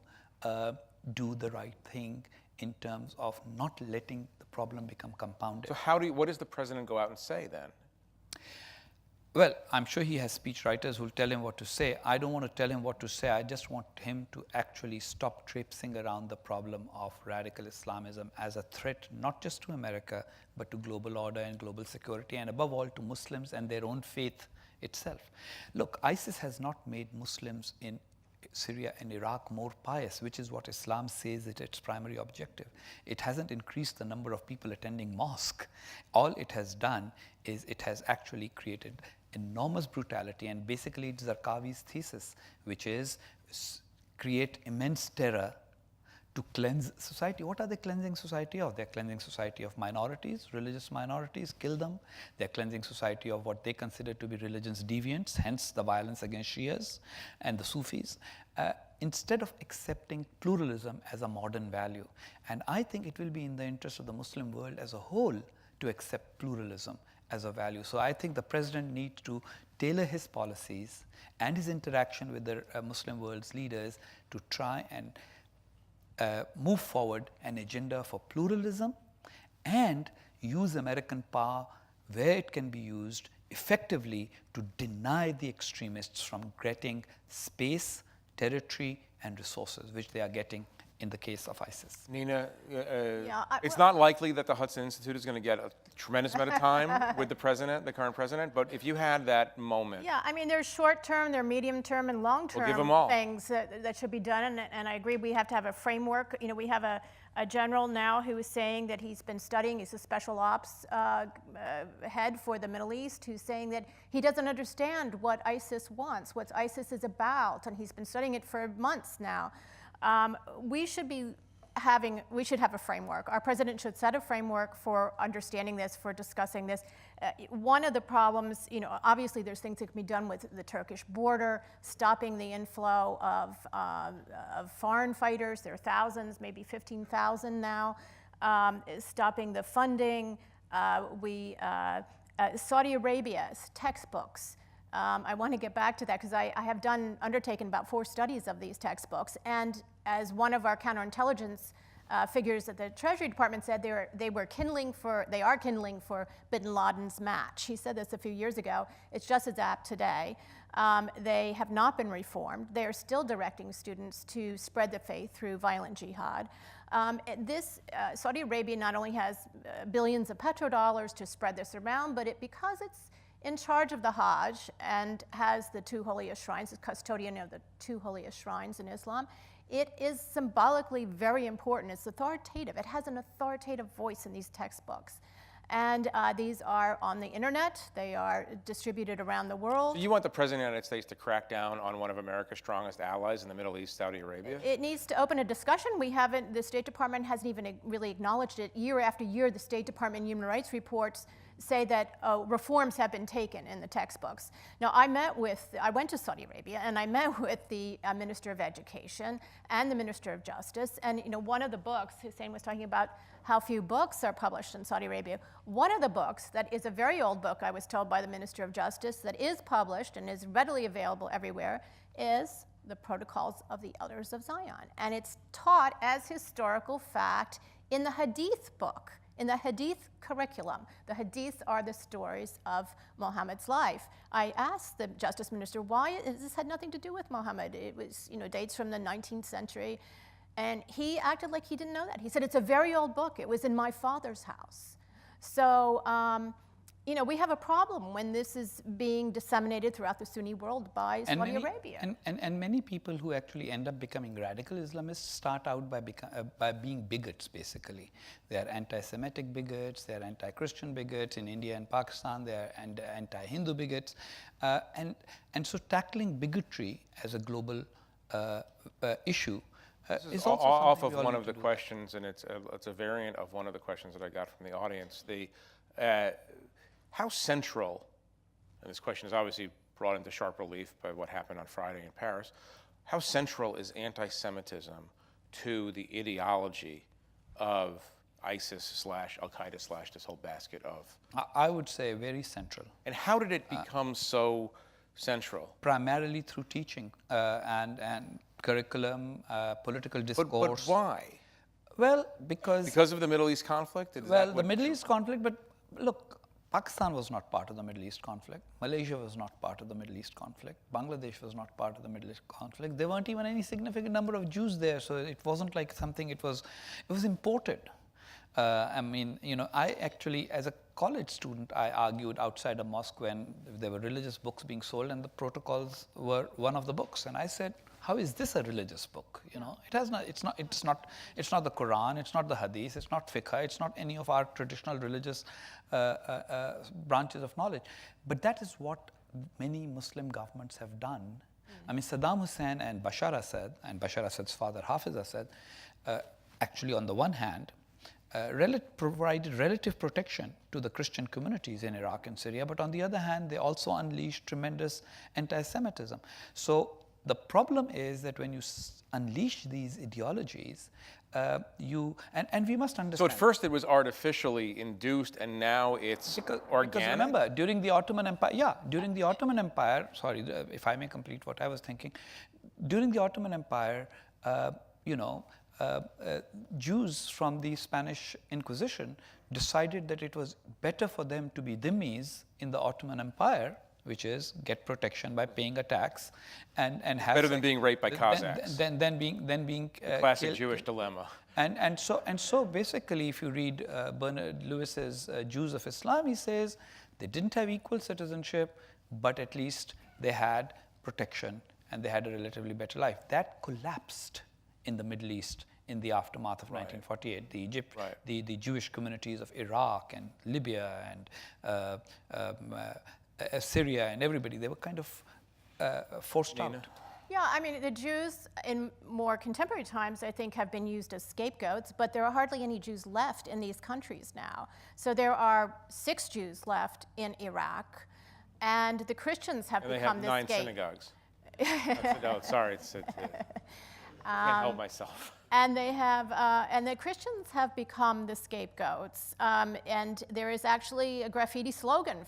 do the right thing in terms of not letting the problem become compounded. So what does the president go out and say then? Well, I'm sure he has speechwriters who will tell him what to say. I don't want to tell him what to say. I just want him to actually stop traipsing around the problem of radical Islamism as a threat, not just to America, but to global order and global security, and above all to Muslims and their own faith itself. Look, ISIS has not made Muslims in Syria and Iraq more pious, which is what Islam says is its primary objective. It hasn't increased the number of people attending mosque. All it has done is it has actually created enormous brutality, and basically it's Zarqawi's thesis, which is create immense terror to cleanse society. What are they cleansing society of? They're cleansing society of minorities, religious minorities, kill them. They're cleansing society of what they consider to be religious deviants, hence the violence against Shias and the Sufis, instead of accepting pluralism as a modern value. And I think it will be in the interest of the Muslim world as a whole to accept pluralism as a value. So I think the president needs to tailor his policies and his interaction with the Muslim world's leaders to try and move forward an agenda for pluralism and use American power where it can be used effectively to deny the extremists from getting space, territory, and resources, which they are getting in the case of ISIS. Nina, it's not likely that the Hudson Institute is going to get a tremendous amount of time with the president, the current president, but if you had that moment. Yeah, I mean, there's short-term, there's medium-term, and long-term things that should be done, and I agree we have to have a framework. We have a general now who is saying that he's been studying, he's a special ops head for the Middle East, who's saying that he doesn't understand what ISIS wants, what ISIS is about, and he's been studying it for months now. We should have a framework. Our president should set a framework for understanding this, for discussing this. One of the problems, obviously there's things that can be done with the Turkish border, stopping the inflow of foreign fighters. There are thousands, maybe 15,000 now. Stopping the funding. Saudi Arabia's textbooks. I want to get back to that because I have undertaken about 4 studies of these textbooks, and as one of our counterintelligence figures at the Treasury Department said, they are kindling for bin Laden's match. He said this a few years ago. It's just as apt today. They have not been reformed. They are still directing students to spread the faith through violent jihad. Saudi Arabia not only has billions of petrodollars to spread this around, but because it's in charge of the Hajj and has the 2 holiest shrines, is custodian of the 2 holiest shrines in Islam, it is symbolically very important. It's authoritative. It has an authoritative voice in these textbooks. And these are on the internet. They are distributed around the world. So you want the President of the United States to crack down on one of America's strongest allies in the Middle East, Saudi Arabia? It needs to open a discussion. The State Department hasn't even really acknowledged it. Year after year, the State Department human rights reports say that reforms have been taken in the textbooks. Now, I went to Saudi Arabia, and I met with the Minister of Education and the Minister of Justice, and one of the books, Hussein was talking about how few books are published in Saudi Arabia. One of the books that is a very old book, I was told by the Minister of Justice, that is published and is readily available everywhere, is the Protocols of the Elders of Zion. And it's taught as historical fact in the Hadith book, in the Hadith curriculum. The Hadiths are the stories of Muhammad's life. I asked the Justice Minister why this had nothing to do with Muhammad. It was, dates from the 19th century. And he acted like he didn't know that. He said, it's a very old book. It was in my father's house. So, we have a problem when this is being disseminated throughout the Sunni world by Saudi Arabia. And many people who actually end up becoming radical Islamists start out by being bigots, basically. They are anti-Semitic bigots, they are anti-Christian bigots. In India and Pakistan, they are anti-Hindu bigots. And so tackling bigotry as a global issue is also off of one of the questions, and it's a variant of one of the questions that I got from the audience. How central, and this question is obviously brought into sharp relief by what happened on Friday in Paris, how central is anti-Semitism to the ideology of ISIS / Al-Qaeda / this whole basket of? I would say very central. And how did it become so central? Primarily through teaching and curriculum, political discourse. But why? Well, because of the Middle East conflict? The Middle East conflict, but look, Pakistan was not part of the Middle East conflict. Malaysia was not part of the Middle East conflict. Bangladesh was not part of the Middle East conflict. There weren't even any significant number of Jews there, so it wasn't like something, it was imported. I actually, as a college student, I argued outside a mosque when there were religious books being sold, and the Protocols were one of the books. And I said, how is this a religious book? It's not the Quran, it's not the Hadith, it's not fiqh, it's not any of our traditional religious branches of knowledge. But that is what many Muslim governments have done. Saddam Hussein and Bashar Assad, and Bashar Assad's father, Hafiz Assad, actually on the one hand, provided relative protection to the Christian communities in Iraq and Syria, but on the other hand, they also unleashed tremendous anti-Semitism. So the problem is that when you unleash these ideologies, and we must understand. So at first it was artificially induced, and now it's organic? Because remember, during the Ottoman Empire, sorry, if I may complete what I was thinking, during the Ottoman Empire, Jews from the Spanish Inquisition decided that it was better for them to be dhimmis in the Ottoman Empire, which is get protection by paying a tax, and have better than being raped by Cossacks. Than being classic killed. Jewish dilemma. And so basically, if you read Bernard Lewis's Jews of Islam, he says they didn't have equal citizenship, but at least they had protection and they had a relatively better life. That collapsed in the Middle East in the aftermath of 1948. The Jewish communities of Iraq and Libya and Syria and everybody, they were kind of forced out. Yeah, the Jews in more contemporary times, I think, have been used as scapegoats, but there are hardly any Jews left in these countries now. So there are 6 Jews left in Iraq, and the Christians have become this scapegoat. They have 9 synagogues. No, sorry, I can't help myself. And they have, and the Christians have become the scapegoats. And there is actually a graffiti slogan,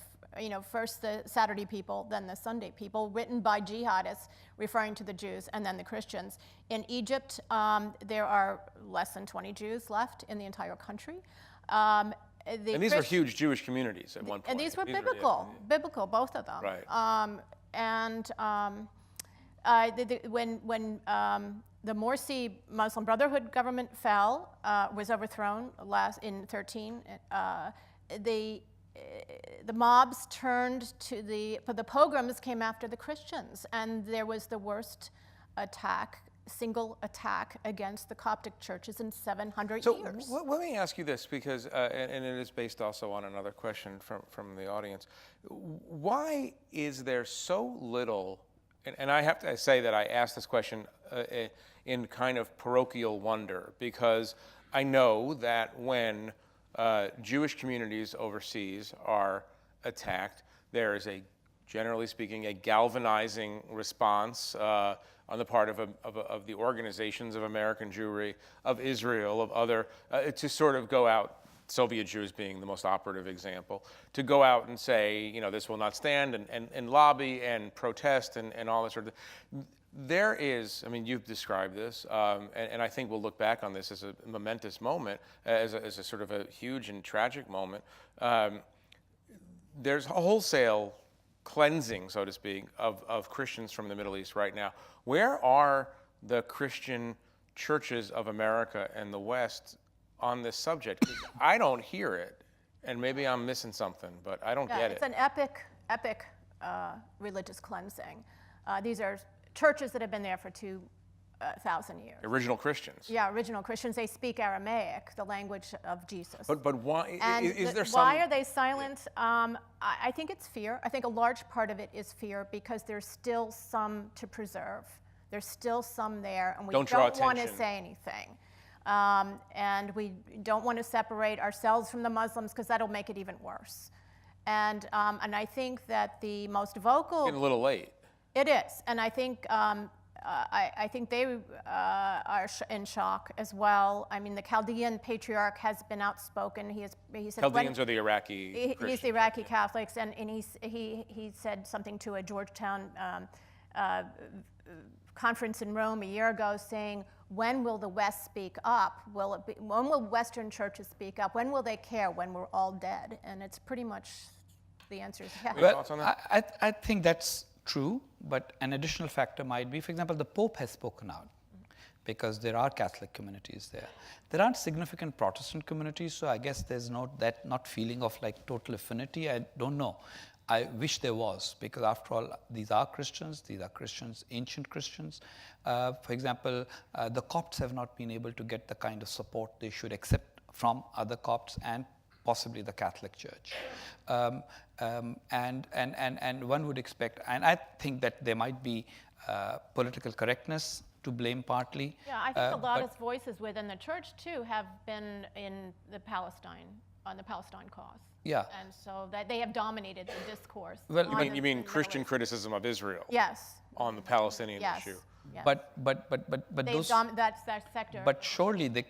first the Saturday people, then the Sunday people, written by jihadists referring to the Jews and then the Christians. In Egypt, there are less than 20 Jews left in the entire country. And these were huge Jewish communities at one point. And these were biblical, both of them. Right. When the Morsi Muslim Brotherhood government fell, was overthrown in 13, the mobs turned to the pogroms came after the Christians, and there was the worst single attack against the Coptic churches in 700 years. So let me ask you this, because, and it is based also on another question from the audience. Why is there so little, and I have to say that I asked this question in kind of parochial wonder, because I know that when Jewish communities overseas are attacked, there is generally speaking, a galvanizing response on the part of the organizations of American Jewry, of Israel, of other, to sort of go out, Soviet Jews being the most operative example, to go out and say, this will not stand, and lobby and protest and all that sort of thing. There is, you've described this, and I think we'll look back on this as a momentous moment, as a sort of a huge and tragic moment. There's a wholesale cleansing, so to speak, of Christians from the Middle East right now. Where are the Christian churches of America and the West on this subject? 'Cause I don't hear it, and maybe I'm missing something, but I don't get it. It's an epic religious cleansing. These are churches that have been there for 2,000 years. Original Christians. Yeah, original Christians. They speak Aramaic, the language of Jesus. But why? And Is there some? why are they silent? I think it's fear. I think a large part of it is fear because there's still some to preserve. There's still some there, and we don't want to say anything. And we don't want to separate ourselves from the Muslims because that'll make it even worse. And I think that the most vocal. Getting a little late. It is, and I think I think they are in shock as well. The Chaldean patriarch has been outspoken. He said Chaldeans are the Iraqi Christians. He's the Iraqi Catholics, and he said something to a Georgetown conference in Rome a year ago, saying, "When will the West speak up? When will Western churches speak up? When will they care? When we're all dead?" And it's pretty much the answer is yes. Any thoughts on that? I think that's true, but an additional factor might be, for example, the Pope has spoken out because there are Catholic communities there. There aren't significant Protestant communities, so I guess there's not feeling of like total affinity. I don't know. I wish there was, because after all, these are Christians, ancient Christians. For example, the Copts have not been able to get the kind of support they should accept from other Copts and possibly the Catholic Church. And one would expect, and I think that there might be political correctness to blame partly. Yeah, I think a lot of voices within the church too have been on the Palestine cause. Yeah. And so that they have dominated the discourse. Well, You mean Christian criticism of Israel? Yes. On the Palestinian issue. Yes. But those. That's that sector. But surely, the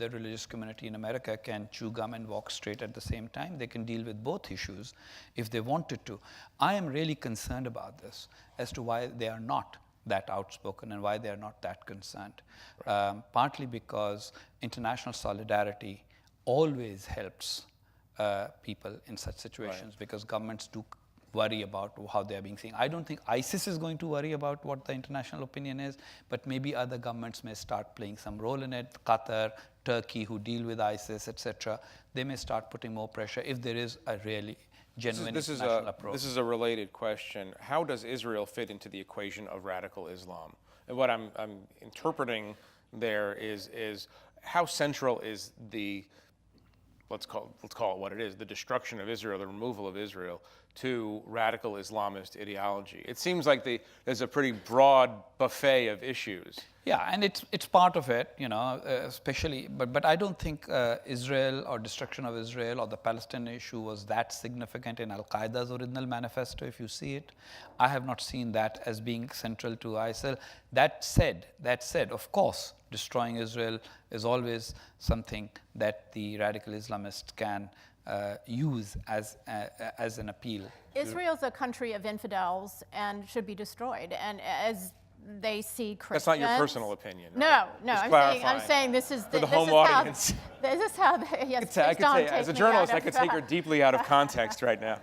religious community in America can chew gum and walk straight at the same time. They can deal with both issues if they wanted to. I am really concerned about this as to why they are not that outspoken and why they are not that concerned. Right. Partly because international solidarity always helps people in such situations, because governments do worry about how they are being seen. I don't think ISIS is going to worry about what the international opinion is, but maybe other governments may start playing some role in it. Qatar, Turkey, who deal with ISIS, etc., they may start putting more pressure if there is a really genuine international approach. This is a related question. How does Israel fit into the equation of radical Islam? And what I'm interpreting there is how central is the, let's call it what it is, the destruction of Israel, the removal of Israel, to radical Islamist ideology? It seems like there's a pretty broad buffet of issues. Yeah, and it's part of it, especially, but I don't think Israel or destruction of Israel or the Palestinian issue was that significant in Al-Qaeda's original manifesto, if you see it. I have not seen that as being central to ISIL. That said, of course, destroying Israel is always something that the radical Islamists can use as an appeal. Israel's a country of infidels and should be destroyed. And as they see Christians. That's not your personal opinion. Right? No. I'm saying this is for the home audience. This is how. Yes, I could say, as a journalist, I could take her deeply out of context right now.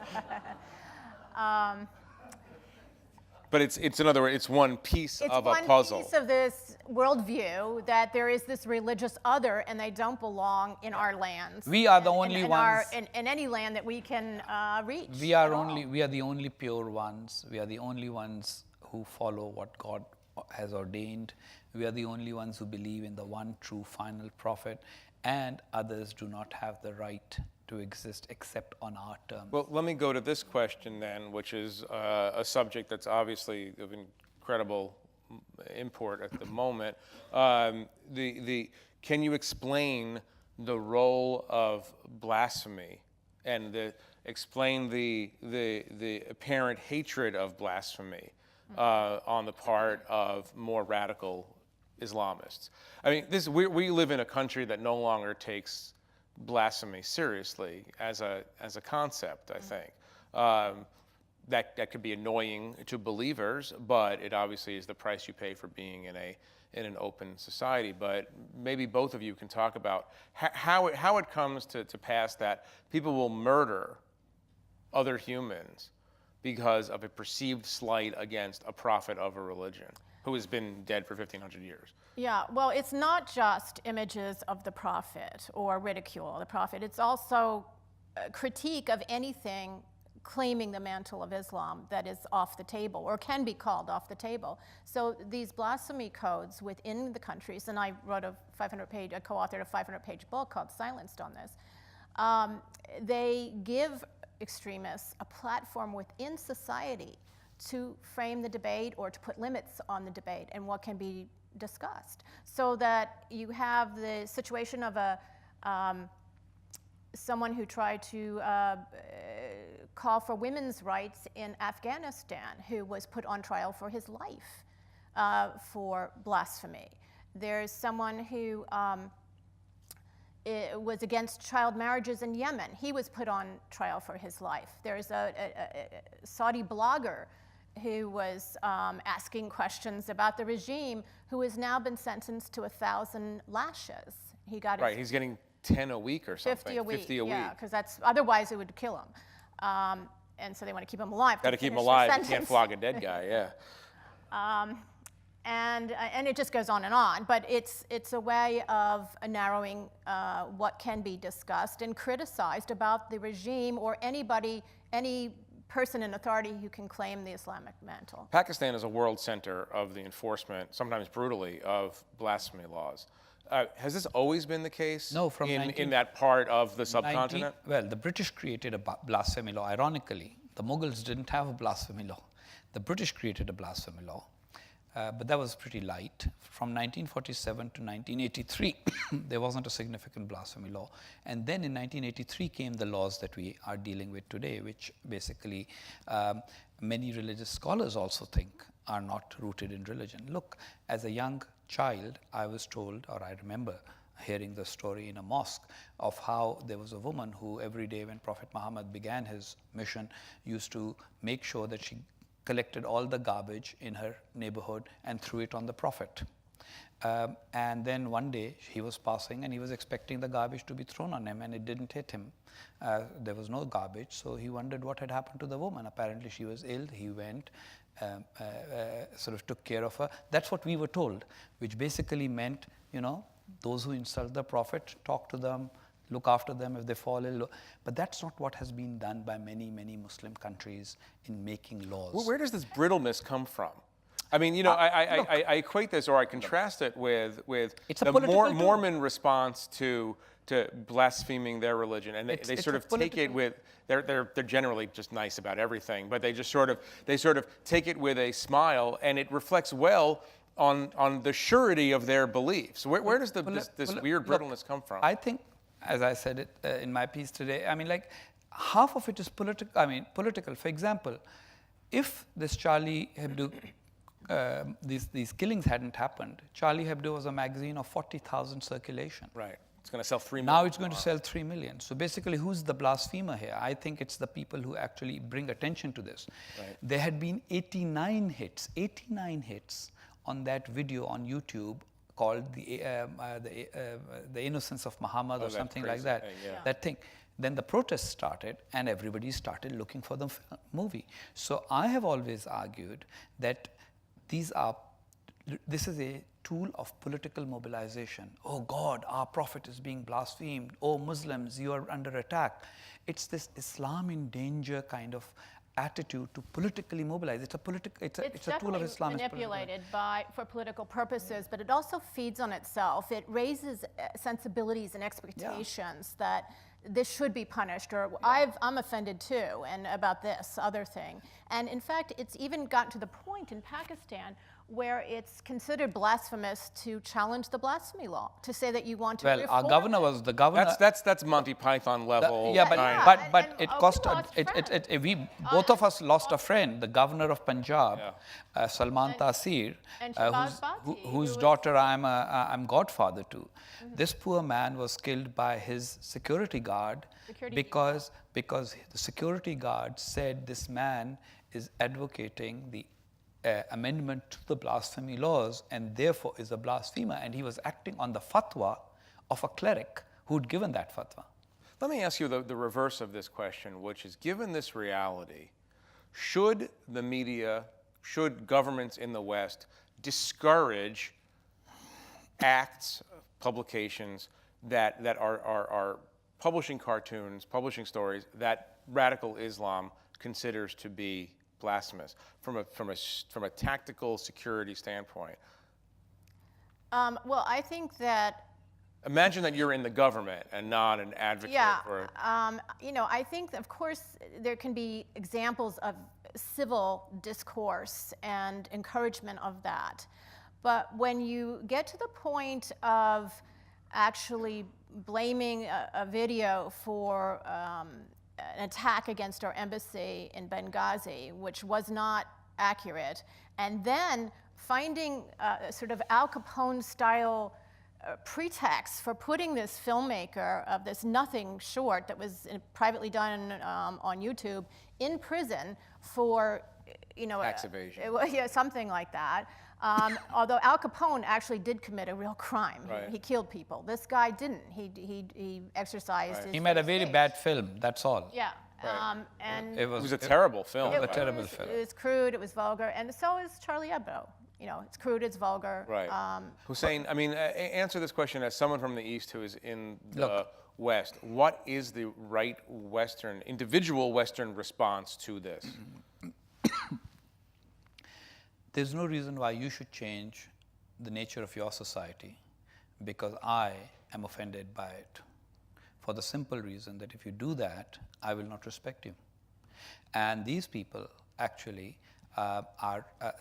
But it's in other words, it's one piece of a puzzle. It's one piece of this worldview that there is this religious other, and they don't belong in our lands. We are the only ones in any land that we can reach. We are the only pure ones. We are the only ones who follow what God has ordained. We are the only ones who believe in the one true final prophet, and others do not have the right to exist except on our terms. Well, let me go to this question then, which is a subject that's obviously of incredible import at the moment. can you explain the role of blasphemy and explain the apparent hatred of blasphemy on the part of more radical Islamists? I mean, we live in a country that no longer takes blasphemy seriously as a concept, I think. That could be annoying to believers, but it obviously is the price you pay for being in an open society. But maybe both of you can talk about how it comes to pass that people will murder other humans because of a perceived slight against a prophet of a religion who has been dead for 1,500 years. Yeah, well, it's not just images of the prophet or ridicule of the prophet. It's also a critique of anything claiming the mantle of Islam that is off the table or can be called off the table. So these blasphemy codes within the countries, and I wrote I co-authored a 500-page book called Silenced on this, they give extremists a platform within society to frame the debate or to put limits on the debate and what can be discussed, so that you have the situation of someone who tried to call for women's rights in Afghanistan, who was put on trial for his life for blasphemy. There's someone who was against child marriages in Yemen. He was put on trial for his life. There's a Saudi blogger who was asking questions about the regime, who has now been sentenced to 1,000 lashes. He got right. He's getting 10 a week or something. 50 a week. 50 a week. Yeah, because otherwise it would kill him. And so they want to keep him alive. Got to keep him alive. You can't flog a dead guy. Yeah. And it just goes on and on. But it's a way of narrowing what can be discussed and criticized about the regime or any person in authority who can claim the Islamic mantle. Pakistan is a world center of the enforcement, sometimes brutally, of blasphemy laws. Has this always been the case? No, from in that part of the subcontinent? Well, the British created a blasphemy law. Ironically, the Mughals didn't have a blasphemy law. The British created a blasphemy law, but that was pretty light. From 1947 to 1983, there wasn't a significant blasphemy law. And then in 1983 came the laws that we are dealing with today, which basically many religious scholars also think are not rooted in religion. Look, as a young child, I was told, or I remember hearing the story in a mosque of how there was a woman who every day when Prophet Muhammad began his mission used to make sure that she collected all the garbage in her neighborhood and threw it on the Prophet. And then one day he was passing and he was expecting the garbage to be thrown on him, and it didn't hit him. There was no garbage, so he wondered what had happened to the woman. Apparently she was ill. He went, sort of took care of her. That's what we were told, which basically meant, those who insult the Prophet, talk to them, look after them if they fall ill. But that's not what has been done by many, many Muslim countries in making laws. Where does this brittleness come from? I mean, I equate this, or I contrast it with the Mormon response to blaspheming their religion, and they sort of take it with they're generally just nice about everything, but they sort of take it with a smile, and it reflects well on the surety of their beliefs. Where does this weird brittleness come from? I think, as I said it in my piece today, I mean, like half of it is political. For example, if this Charlie Hebdo, these killings hadn't happened, Charlie Hebdo was a magazine of 40,000 circulation. Right. It's going to sell 3 million. Now it's going to sell 3 million. So basically, who's the blasphemer here? I think it's the people who actually bring attention to this. Right. There had been 89 hits on that video on YouTube called the Innocence of Muhammad or something like that. Yeah. That thing. Then the protests started, and everybody started looking for the movie. So I have always argued that this is a tool of political mobilization. Oh God, our prophet is being blasphemed. Oh Muslims, you are under attack. It's this Islam in danger kind of attitude to politically mobilize. It's a tool of Islam. It's manipulated for political purposes, but it also feeds on itself. It raises sensibilities and expectations that this should be punished, or I'm offended too, and about this other thing. And in fact, it's even gotten to the point in Pakistan where it's considered blasphemous to challenge the blasphemy law, to say that you want to Well, reform our governor it. was the governor. That's Monty Python level. Yeah, but Yeah, but and it we cost lost we both of us lost a friend, the governor of Punjab, Salman Taseer, and Shahbaz Bhatti, whose who was- daughter I'm godfather to. This poor man was killed by his security guard because the security guard said this man is advocating the amendment to the blasphemy laws and therefore is a blasphemer, and he was acting on the fatwa of a cleric who'd given that fatwa. Let me ask you the reverse of this question, which is, given this reality, should the media, should governments in the West discourage acts, publications that are publishing cartoons, publishing stories that radical Islam considers to be blasphemous from a tactical security standpoint? Well, I think that, Imagine that you're in the government and not an advocate for. you know, I think, of course, there can be examples of civil discourse and encouragement of that. But when you get to the point of actually blaming a video for an attack against our embassy in Benghazi, which was not accurate, and then finding sort of Al Capone-style pretext for putting this filmmaker of this nothing short that was privately done on YouTube in prison for, you know, Tax evasion. Yeah, something like that. Although Al Capone actually did commit a real crime. Right. He killed people. This guy didn't. He exercised his He made a very faith. bad film, that's all. Yeah. Right. And It was a terrible film. a terrible film. It was crude, it was vulgar, and so is Charlie Hebdo. You know, it's crude, it's vulgar. Right. Hussein, I mean, answer this question as someone from the East who is in the West. What is the right Western, individual Western response to this? There's no reason why you should change the nature of your society because I am offended by it. For the simple reason that if you do that, I will not respect you. And these people actually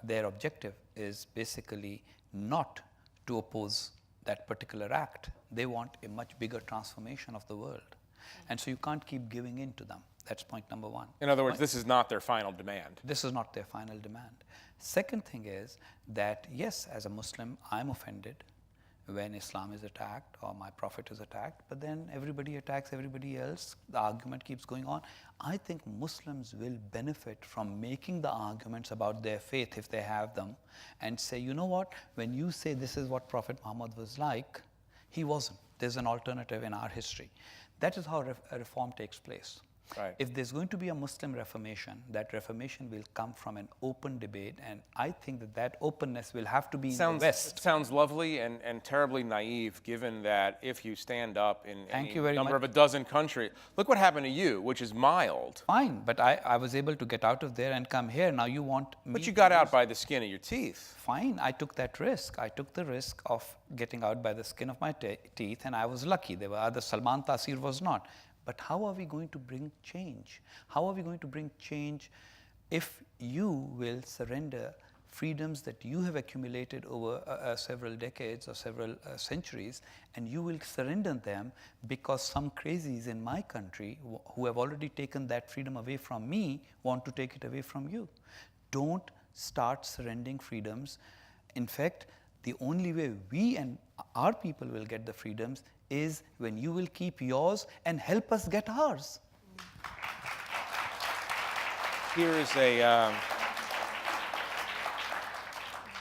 their objective is basically not to oppose that particular act. They want a much bigger transformation of the world. And so you can't keep giving in to them. That's point number one. In other words, this is not their final demand. This is not their final demand. Second thing is that, yes, as a Muslim, I'm offended when Islam is attacked or my prophet is attacked, but then everybody attacks everybody else. The argument keeps going on. I think Muslims will benefit from making the arguments about their faith, if they have them, and say, you know what, when you say this is what Prophet Muhammad was like, he wasn't. There's an alternative in our history. That is how a reform takes place. Right. If there's going to be a Muslim reformation, that reformation will come from an open debate, and I think that openness will have to be in the West. Sounds lovely and terribly naive, given that if you stand up in Thank any you very number much. of a dozen countries, look what happened to you, which is mild. Fine, but I was able to get out of there and come here. Now you want me But you to got out use- by the skin of your teeth. Fine, I took that risk. I took the risk of getting out by the skin of my teeth, and I was lucky. There were others. Salman Taseer was not. But how are we going to bring change? How are we going to bring change if you will surrender freedoms that you have accumulated over several decades or several centuries, and you will surrender them because some crazies in my country who have already taken that freedom away from me want to take it away from you? Don't start surrendering freedoms. In fact, the only way we and our people will get the freedoms is when you will keep yours and help us get ours.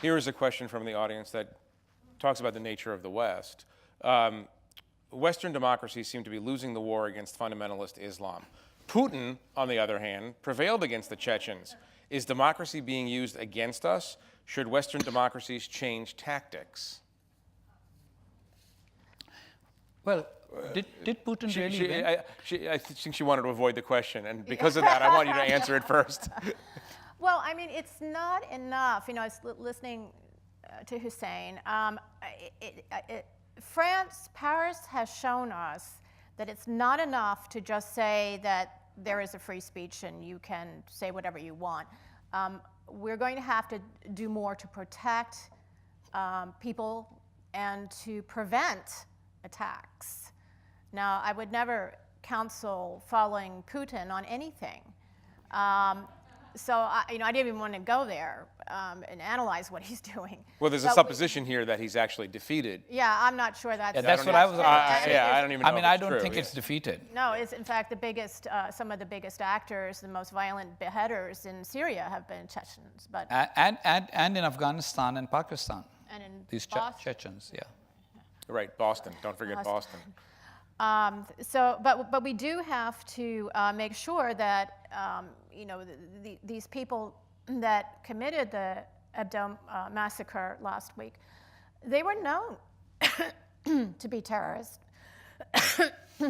Here is a question from the audience that talks about the nature of the West. Western democracies seem to be losing the war against fundamentalist Islam. Putin, on the other hand, prevailed against the Chechens. Is democracy being used against us? Should Western democracies change tactics? Well, did Putin really win? I think she wanted to avoid the question, and because of that, I want you to answer it first. Well, I mean, it's not enough. You know, I was listening to Hussein. Paris has shown us that it's not enough to just say that there is a free speech and you can say whatever you want. we're going to have to do more to protect people and to prevent attacks. Now, I would never counsel following Putin on anything. So I didn't even want to go there and analyze what he's doing. Well, there's a supposition here that he's actually defeated. Yeah, I'm not sure that's. Yeah, that's what I was. I don't even know. I mean, I don't think it's defeated. No, it's in fact the biggest. Some of the biggest actors, the most violent beheaders in Syria have been Chechens, but And in Afghanistan and Pakistan. and in These Boston. Chechens, yeah. Right, Boston. Don't forget Boston. But we do have to make sure that these people that committed the Hebdo massacre last week, they were known to be terrorists,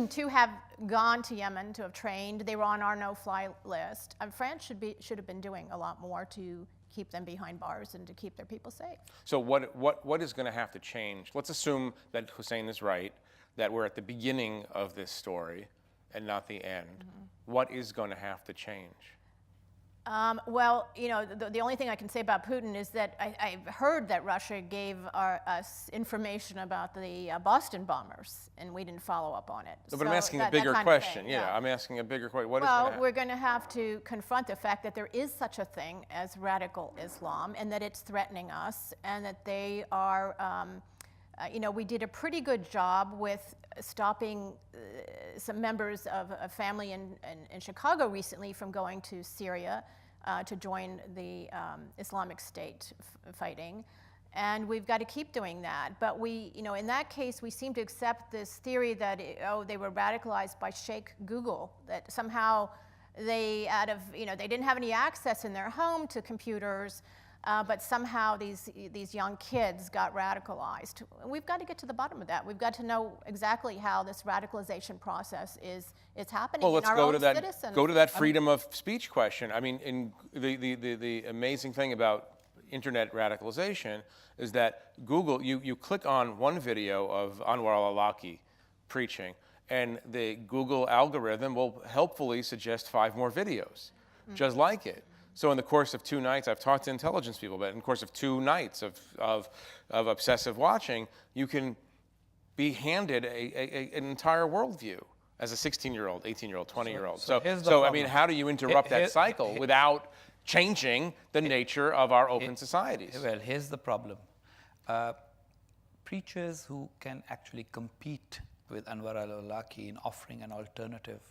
to have gone to Yemen, to have trained. They were on our no-fly list. And France should have been doing a lot more to keep them behind bars and to keep their people safe. So what is going to have to change? Let's assume that Hussein is right, that we're at the beginning of this story and not the end. Mm-hmm. What is going to have to change? Well, the only thing I can say about Putin is that I've heard that Russia gave us information about the Boston bombers, and we didn't follow up on it. No, but I'm asking a bigger question. Yeah, I'm asking a bigger question. Well, we're going to have to confront the fact that there is such a thing as radical Islam, and that it's threatening us, and that they are. We did a pretty good job with stopping some members of a family in Chicago recently from going to Syria to join the Islamic State fighting. And we've got to keep doing that. But in that case, we seem to accept this theory that, they were radicalized by Sheikh Google, that somehow they didn't have any access in their home to computers, but somehow these young kids got radicalized. We've got to get to the bottom of that. We've got to know exactly how this radicalization process is happening in our own citizens. Go to that freedom of speech question. I mean, the amazing thing about internet radicalization is that Google, you click on one video of Anwar al-Awlaki preaching, and the Google algorithm will helpfully suggest 5 more videos just like it. So in the course of 2 nights, I've talked to intelligence people, but in the course of 2 nights of obsessive watching, you can be handed an entire worldview as a 16-year-old, 18-year-old, 20-year-old. So I mean, how do you interrupt that cycle without changing the nature of our open societies? Well, here's the problem. Preachers who can actually compete with Anwar al-Awlaki in offering an alternative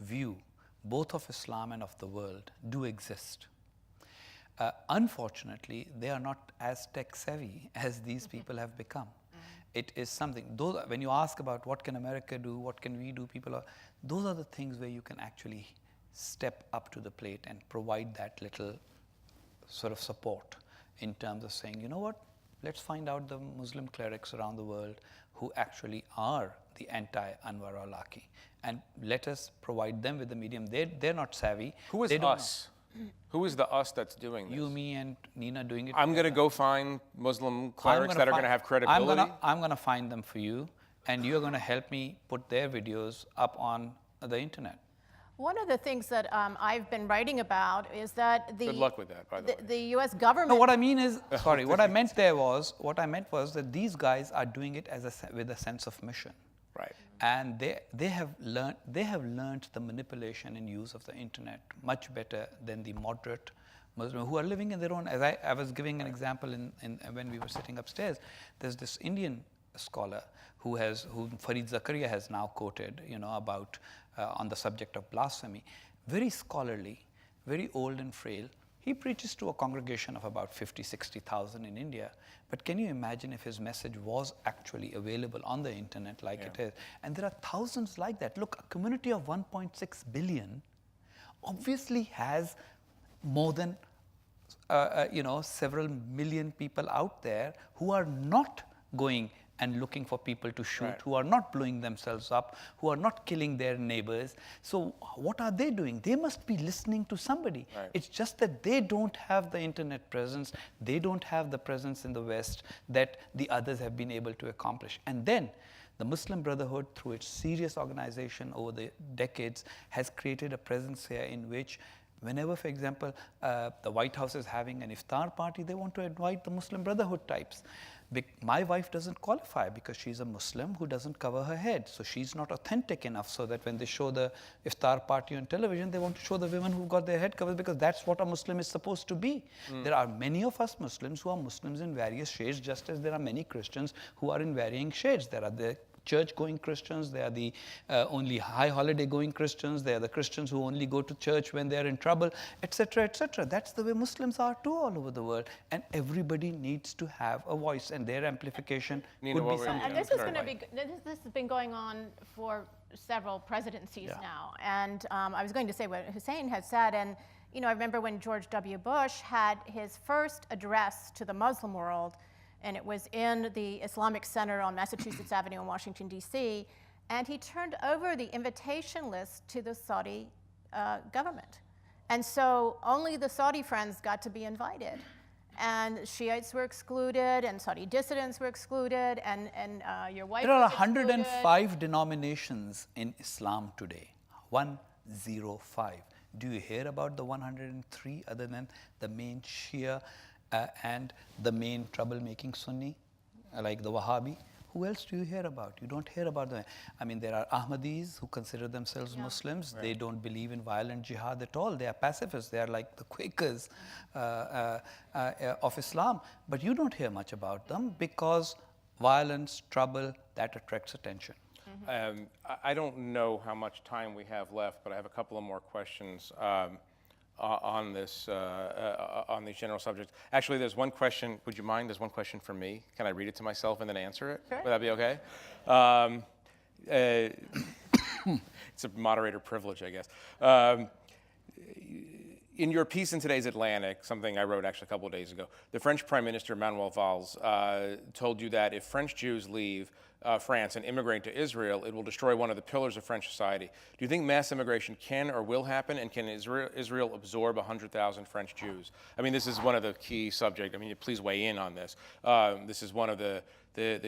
view, both of Islam and of the world, do exist. Unfortunately, they are not as tech savvy as these people have become. It is something, when you ask about what can America do, what can we do, those are the things where you can actually step up to the plate and provide that little sort of support in terms of saying, you know what, let's find out the Muslim clerics around the world who actually are the anti-Anwar al-Awlaki, and let us provide them with the medium. They're not savvy. Who is us? Who is the us that's doing this? You, me, and Nina doing it. I'm going to go find Muslim clerics that are going to have credibility. I'm going to find them for you, and you're going to help me put their videos up on the internet. One of the things that I've been writing about is that Good luck with that, by the way. The U.S. government. No, what I mean is, sorry, what I meant was that these guys are doing it with a sense of mission. Right. And they have learned the manipulation and use of the internet much better than the moderate Muslims who are living in their own. As I was giving an example when we were sitting upstairs, there's this Indian scholar who Fareed Zakaria has now quoted, about on the subject of blasphemy. Very scholarly, very old and frail. He preaches to a congregation of about 50, 60,000 in India. But can you imagine if his message was actually available on the internet like it is? And there are thousands like that. Look, a community of 1.6 billion obviously has more than several million people out there who are not going and looking for people to shoot, who are not blowing themselves up, who are not killing their neighbors. So what are they doing? They must be listening to somebody. Right. It's just that they don't have the internet presence. They don't have the presence in the West that the others have been able to accomplish. And then the Muslim Brotherhood, through its serious organization over the decades, has created a presence here in which Whenever, for example, the White House is having an iftar party, they want to invite the Muslim Brotherhood types. My wife doesn't qualify because she's a Muslim who doesn't cover her head. So she's not authentic enough so that when they show the iftar party on television, they want to show the women who've got their head covered because that's what a Muslim is supposed to be. There are many of us Muslims who are Muslims in various shades, just as there are many Christians who are in varying shades. There are the church-going Christians, they are the only high holiday-going Christians, they are the Christians who only go to church when they are in trouble, etc., etc. That's the way Muslims are too all over the world, and everybody needs to have a voice, and their amplification Nina, could be something. And this is going to be, this has been going on for several presidencies now. And I was going to say what Hussein had said, and you know, I remember when George W. Bush had his first address to the Muslim world, and it was in the Islamic Center on Massachusetts Avenue in Washington, D.C., and he turned over the invitation list to the Saudi government. And so only the Saudi friends got to be invited. And Shiites were excluded, and Saudi dissidents were excluded, and your wife There are was excluded. 105 denominations in Islam today. 105. Do you hear about the 103 other than the main Shia and the main troublemaking Sunni, like the Wahhabi? Who else do you hear about? You don't hear about them. I mean, there are Ahmadis who consider themselves Muslims. Right. They don't believe in violent jihad at all. They are pacifists. They are like the Quakers of Islam. But you don't hear much about them because violence, trouble, that attracts attention. I don't know how much time we have left, but I have a couple of more questions on this, on these general subjects. Actually, there's one question. Would you mind? There's one question for me. Can I read it to myself and then answer it? Sure. Would that be okay? It's a moderator privilege, I guess. In your piece in today's Atlantic, something I wrote actually a couple of days ago, the French Prime Minister Manuel Valls told you that if French Jews leave France and immigrate to Israel, it will destroy one of the pillars of French society. Do you think mass immigration can or will happen, and can Israel absorb 100,000 French Jews? I mean, this is one of the key subjects. I mean, please weigh in on this. This is one of the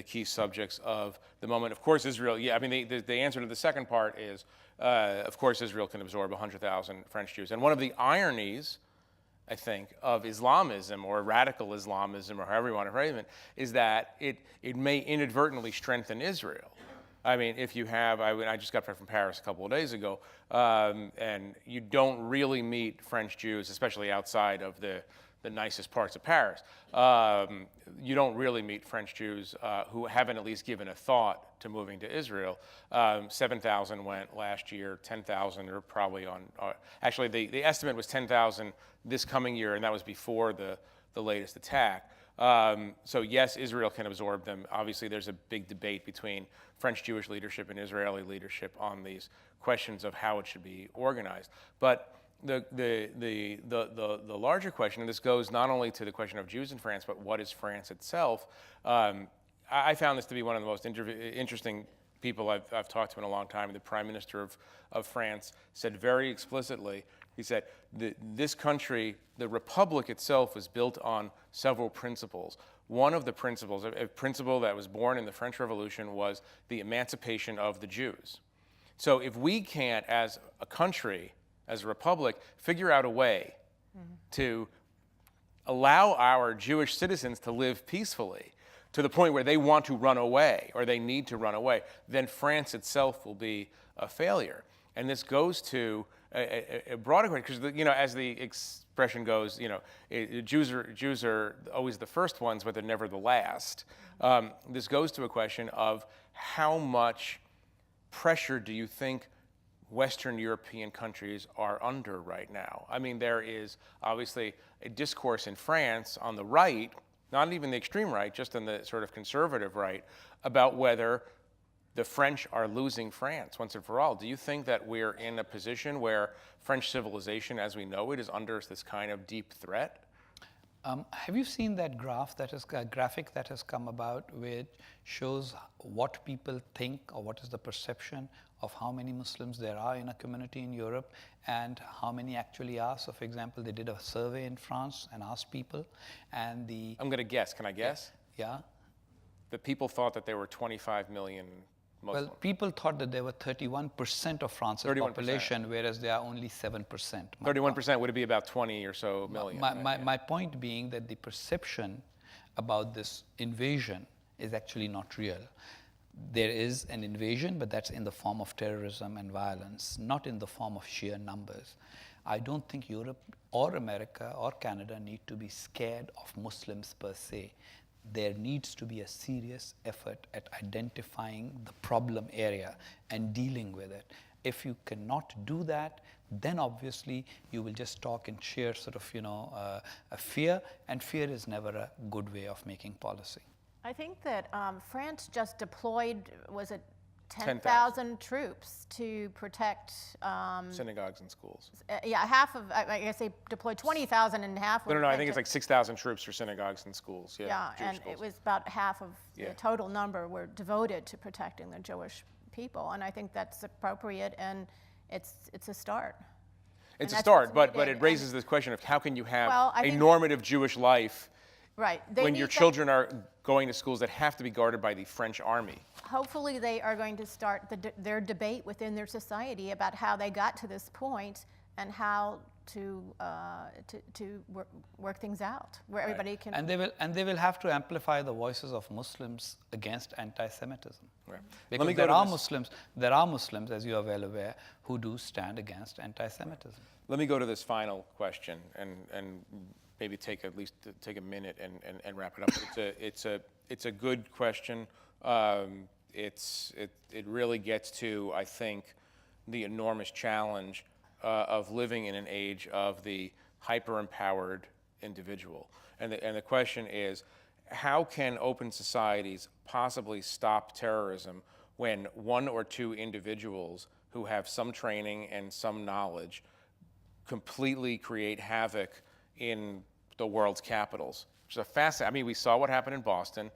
key subjects of the moment. Of course, Israel, yeah, I mean, the answer to the second part is, of course, Israel can absorb 100,000 French Jews. And one of the ironies, I think, of Islamism or radical Islamism or however you want to frame it, is that it may inadvertently strengthen Israel. I mean, if you have, I just got back from Paris a couple of days ago, and you don't really meet French Jews, especially outside of the nicest parts of Paris. You don't really meet French Jews who haven't at least given a thought to moving to Israel. 7,000 went last year, 10,000 are probably on, actually the estimate was 10,000 this coming year, and that was before the latest attack. So yes, Israel can absorb them. Obviously, there's a big debate between French Jewish leadership and Israeli leadership on these questions of how it should be organized. But the larger question, and this goes not only to the question of Jews in France, but what is France itself, I found this to be one of the most interesting people I've talked to in a long time. The Prime Minister of France said very explicitly, he said, this country, the republic itself, was built on several principles. One of the principles, a principle that was born in the French Revolution, was the emancipation of the Jews. So if we can't, as a country, as a republic, figure out a way to allow our Jewish citizens to live peacefully to the point where they want to run away or they need to run away, then France itself will be a failure. And this goes to a broader question, because you know, as the expression goes, you know, Jews are always the first ones, but they're never the last. This goes to a question of how much pressure do you think Western European countries are under right now? I mean, there is obviously a discourse in France on the right, not even the extreme right, just on the sort of conservative right, about whether the French are losing France once and for all. Do you think that we're in a position where French civilization as we know it is under this kind of deep threat? Have you seen that graphic that has come about, which shows what people think or what is the perception of how many Muslims there are in a community in Europe and how many actually are? So, for example, they did a survey in France and asked people, and I'm going to guess. Can I guess? Yeah. The people thought that there were 25 million Muslim. Well, people thought that there were 31% of France's 31%. population, whereas there are only 7%. 31% would it be about 20 or so million? My point being that the perception about this invasion is actually not real. There is an invasion, but that's in the form of terrorism and violence, not in the form of sheer numbers. I don't think Europe or America or Canada need to be scared of Muslims per se. There needs to be a serious effort at identifying the problem area and dealing with it. If you cannot do that, then obviously you will just talk in sheer sort of, a fear, and fear is never a good way of making policy. I think that France just deployed, was it 10,000 troops to protect synagogues and schools. Yeah, half of, I guess they deployed 20,000 and half. No, I think it's like 6,000 troops for synagogues and schools. Yeah, and schools. it was about half of the total number were devoted to protecting the Jewish people, and I think that's appropriate, and it's a start. It's a start, but it raises this question of how can you have a normative Jewish life when your children are going to schools that have to be guarded by the French army? Hopefully they are going to start their debate within their society about how they got to this point and how to work things out where everybody can. And they will have to amplify the voices of Muslims against anti-Semitism. Right. Because there are Muslims, as you are well aware, who do stand against anti-Semitism. Let me go to this final question and maybe take a minute and wrap it up. It's a good question. It really gets to, I think, the enormous challenge of living in an age of the hyper-empowered individual. And the question is, how can open societies possibly stop terrorism when one or two individuals who have some training and some knowledge completely create havoc in the world's capitals? Which is a fascinating. I mean, we saw what happened in Boston.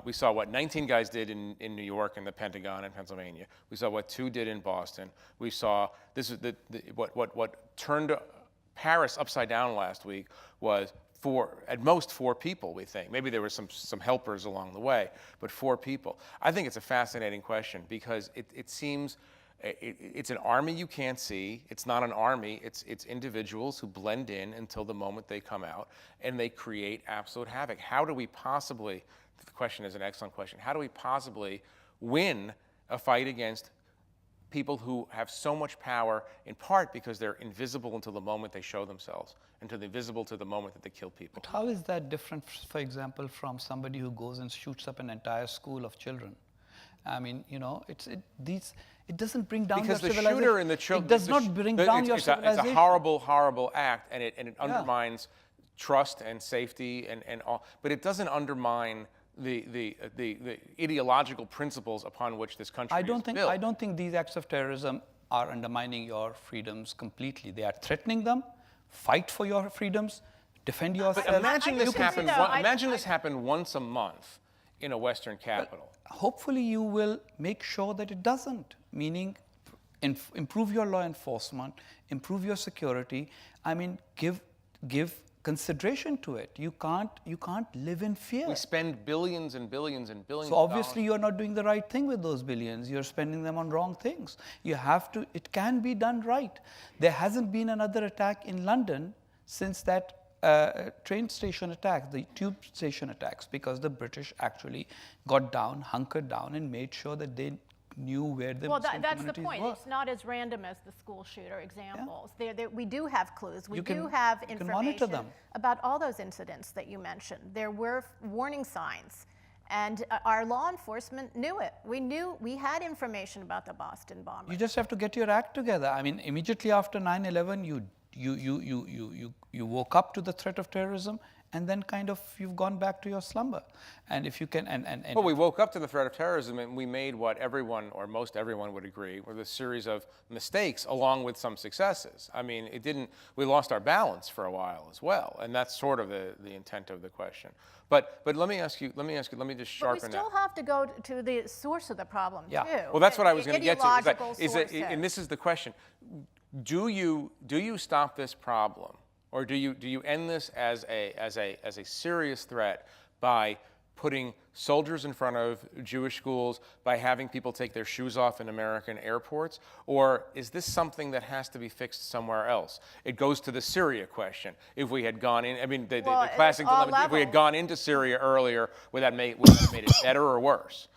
We saw what 19 guys did in New York and the Pentagon and Pennsylvania. We saw what 2 did in Boston. We saw this is what turned Paris upside down last week was at most 4 people, we think. Maybe there were some helpers along the way, but 4 people. I think it's a fascinating question because it seems it's an army you can't see. It's not an army. It's individuals who blend in until the moment they come out, and they create absolute havoc. How do we possibly, the question is an excellent question, how do we possibly win a fight against people who have so much power, in part because they're invisible until the moment they show themselves, until they're visible to the moment that they kill people? But how is that different, for example, from somebody who goes and shoots up an entire school of children? I mean, it doesn't bring down because your the civilization. Shooter and the children. It does not bring down your civilization. It's a horrible, horrible act, and it undermines trust and safety and all. But it doesn't undermine the ideological principles upon which this country is built. I don't think these acts of terrorism are undermining your freedoms completely. They are threatening them. Fight for your freedoms. Defend yourself. But imagine this happened. Imagine this happened once a month in a Western capital. Hopefully you will make sure that it doesn't, meaning improve your law enforcement, improve your security. I mean, give consideration to it. You can't live in fear. We spend billions and billions and billions So obviously you're not doing the right thing with those billions. You're spending them on wrong things. You have to, it can be done right. There hasn't been another attack in London since that train station attack, the tube station attacks, because the British actually got down, hunkered down, and made sure that they knew where the Muslim that's the communities point. were. It's not as random as the school shooter examples. We do have clues. We You can- do have you can monitor information them. about all those incidents that you mentioned. There were warning signs, and our law enforcement knew it. We had information about the Boston bombing. You just have to get your act together. I mean, immediately after 9/11, you woke up to the threat of terrorism, and then kind of you've gone back to your slumber. And if you can, Well, we woke up to the threat of terrorism, and we made what everyone, or most everyone would agree, were a series of mistakes along with some successes. I mean, we lost our balance for a while as well, and that's sort of the intent of the question. But let me ask you, let me just sharpen that. But we still have to go to the source of the problem, too. Well, that's what I was going to get to. Ideological And this is the question. Do you stop this problem, or do you end this as a serious threat by putting soldiers in front of Jewish schools by having people take their shoes off in American airports? Or is this something that has to be fixed somewhere else? It goes to the Syria question. If we had gone in, I mean, the classic dilemma, if we had gone into Syria earlier, would that have made it better or worse?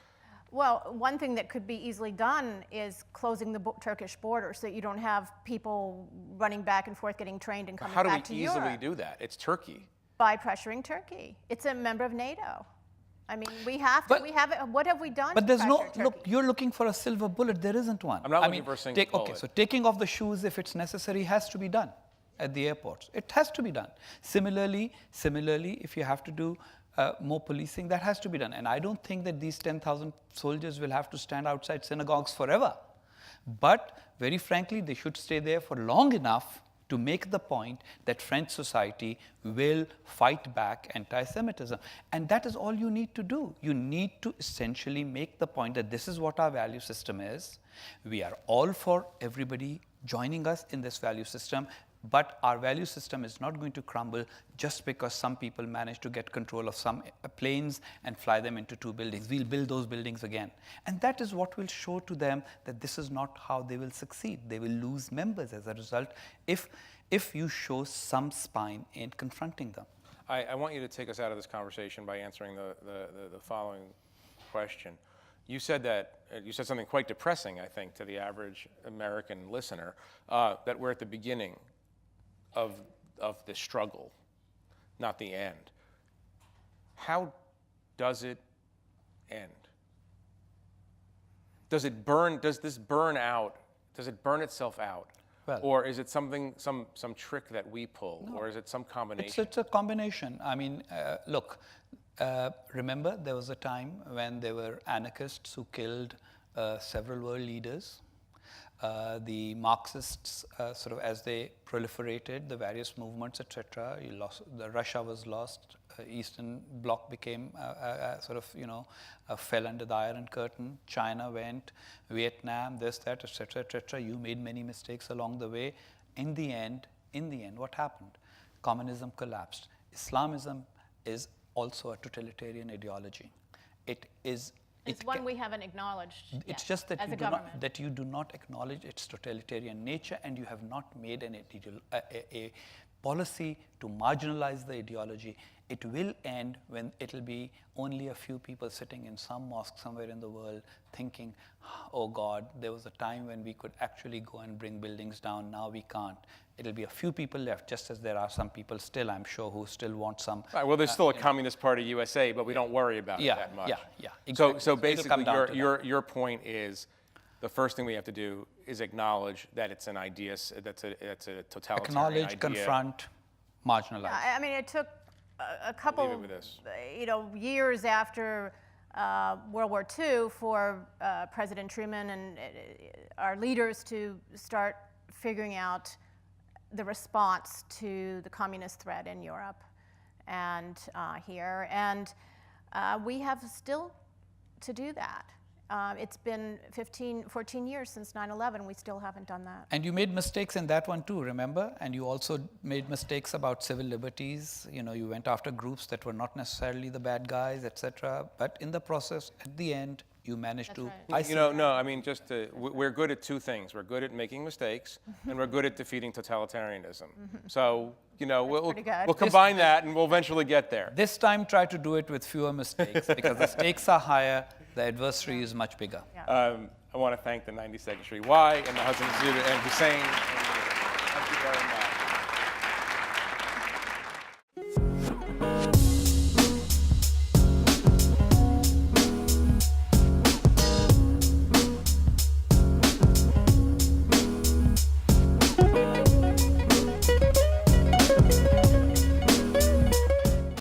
Well, one thing that could be easily done is closing the Turkish border so that you don't have people running back and forth getting trained and coming back to Europe. How do we easily do that? It's Turkey. By pressuring Turkey. It's a member of NATO. I mean, we have to, what have we done But to there's no, pressure Turkey? look, you're looking for a silver bullet. There isn't one. I'm not looking for a single bullet. Okay, so taking off the shoes, if it's necessary, has to be done at the airports. It has to be done. Similarly, if you have to do more policing, that has to be done. And I don't think that these 10,000 soldiers will have to stand outside synagogues forever. But very frankly, they should stay there for long enough to make the point that French society will fight back anti-Semitism. And that is all you need to do. You need to essentially make the point that this is what our value system is. We are all for everybody joining us in this value system, but our value system is not going to crumble just because some people manage to get control of some planes and fly them into 2 buildings. We'll build those buildings again. And that is what will show to them that this is not how they will succeed. They will lose members as a result if you show some spine in confronting them. I want you to take us out of this conversation by answering the following question. You said something quite depressing, I think, to the average American listener, that we're at the beginning of the struggle, not the end. How does it end? Does this burn out? Does it burn itself out? Well, or is it some trick that we pull? No, or is it some combination? It's a combination. I mean, look, remember there was a time when there were anarchists who killed several world leaders. The Marxists, sort of as they proliferated, the various movements, etc., Russia was lost, Eastern Bloc became fell under the Iron Curtain, China went, Vietnam, this, that, etc., etc. You made many mistakes along the way. In the end, what happened? Communism collapsed. Islamism is also a totalitarian ideology. It's one we haven't acknowledged It's just that you do not acknowledge its totalitarian nature, and you have not made a policy to marginalize the ideology. It will end when it will be only a few people sitting in some mosque somewhere in the world thinking, oh God, there was a time when we could actually go and bring buildings down, now we can't. It'll be a few people left, just as there are some people still, I'm sure, who still want some. Right, well, there's still a Communist Party USA, but we don't worry about it that much. Yeah, exactly. So basically, your point is, the first thing we have to do is acknowledge that it's an idea, that's a totalitarian idea. Acknowledge, confront, marginalize. Yeah, I mean, it took a couple, years after World War II for President Truman and our leaders to start figuring out the response to the communist threat in Europe and here. And we have still to do that. It's been 14 years since 9/11. We still haven't done that. And you made mistakes in that one too, remember? And you also made mistakes about civil liberties. You went after groups that were not necessarily the bad guys, etc. But in the process, at the end, you managed to. Right. We're good at two things. We're good at making mistakes, and we're good at defeating totalitarianism. So, we'll combine that, and we'll eventually get there. This time, try to do it with fewer mistakes, because the stakes are higher, the adversary is much bigger. Yeah. I want to thank the 92nd Street Y and the Hudson Institute and Hussein. Thank you very much.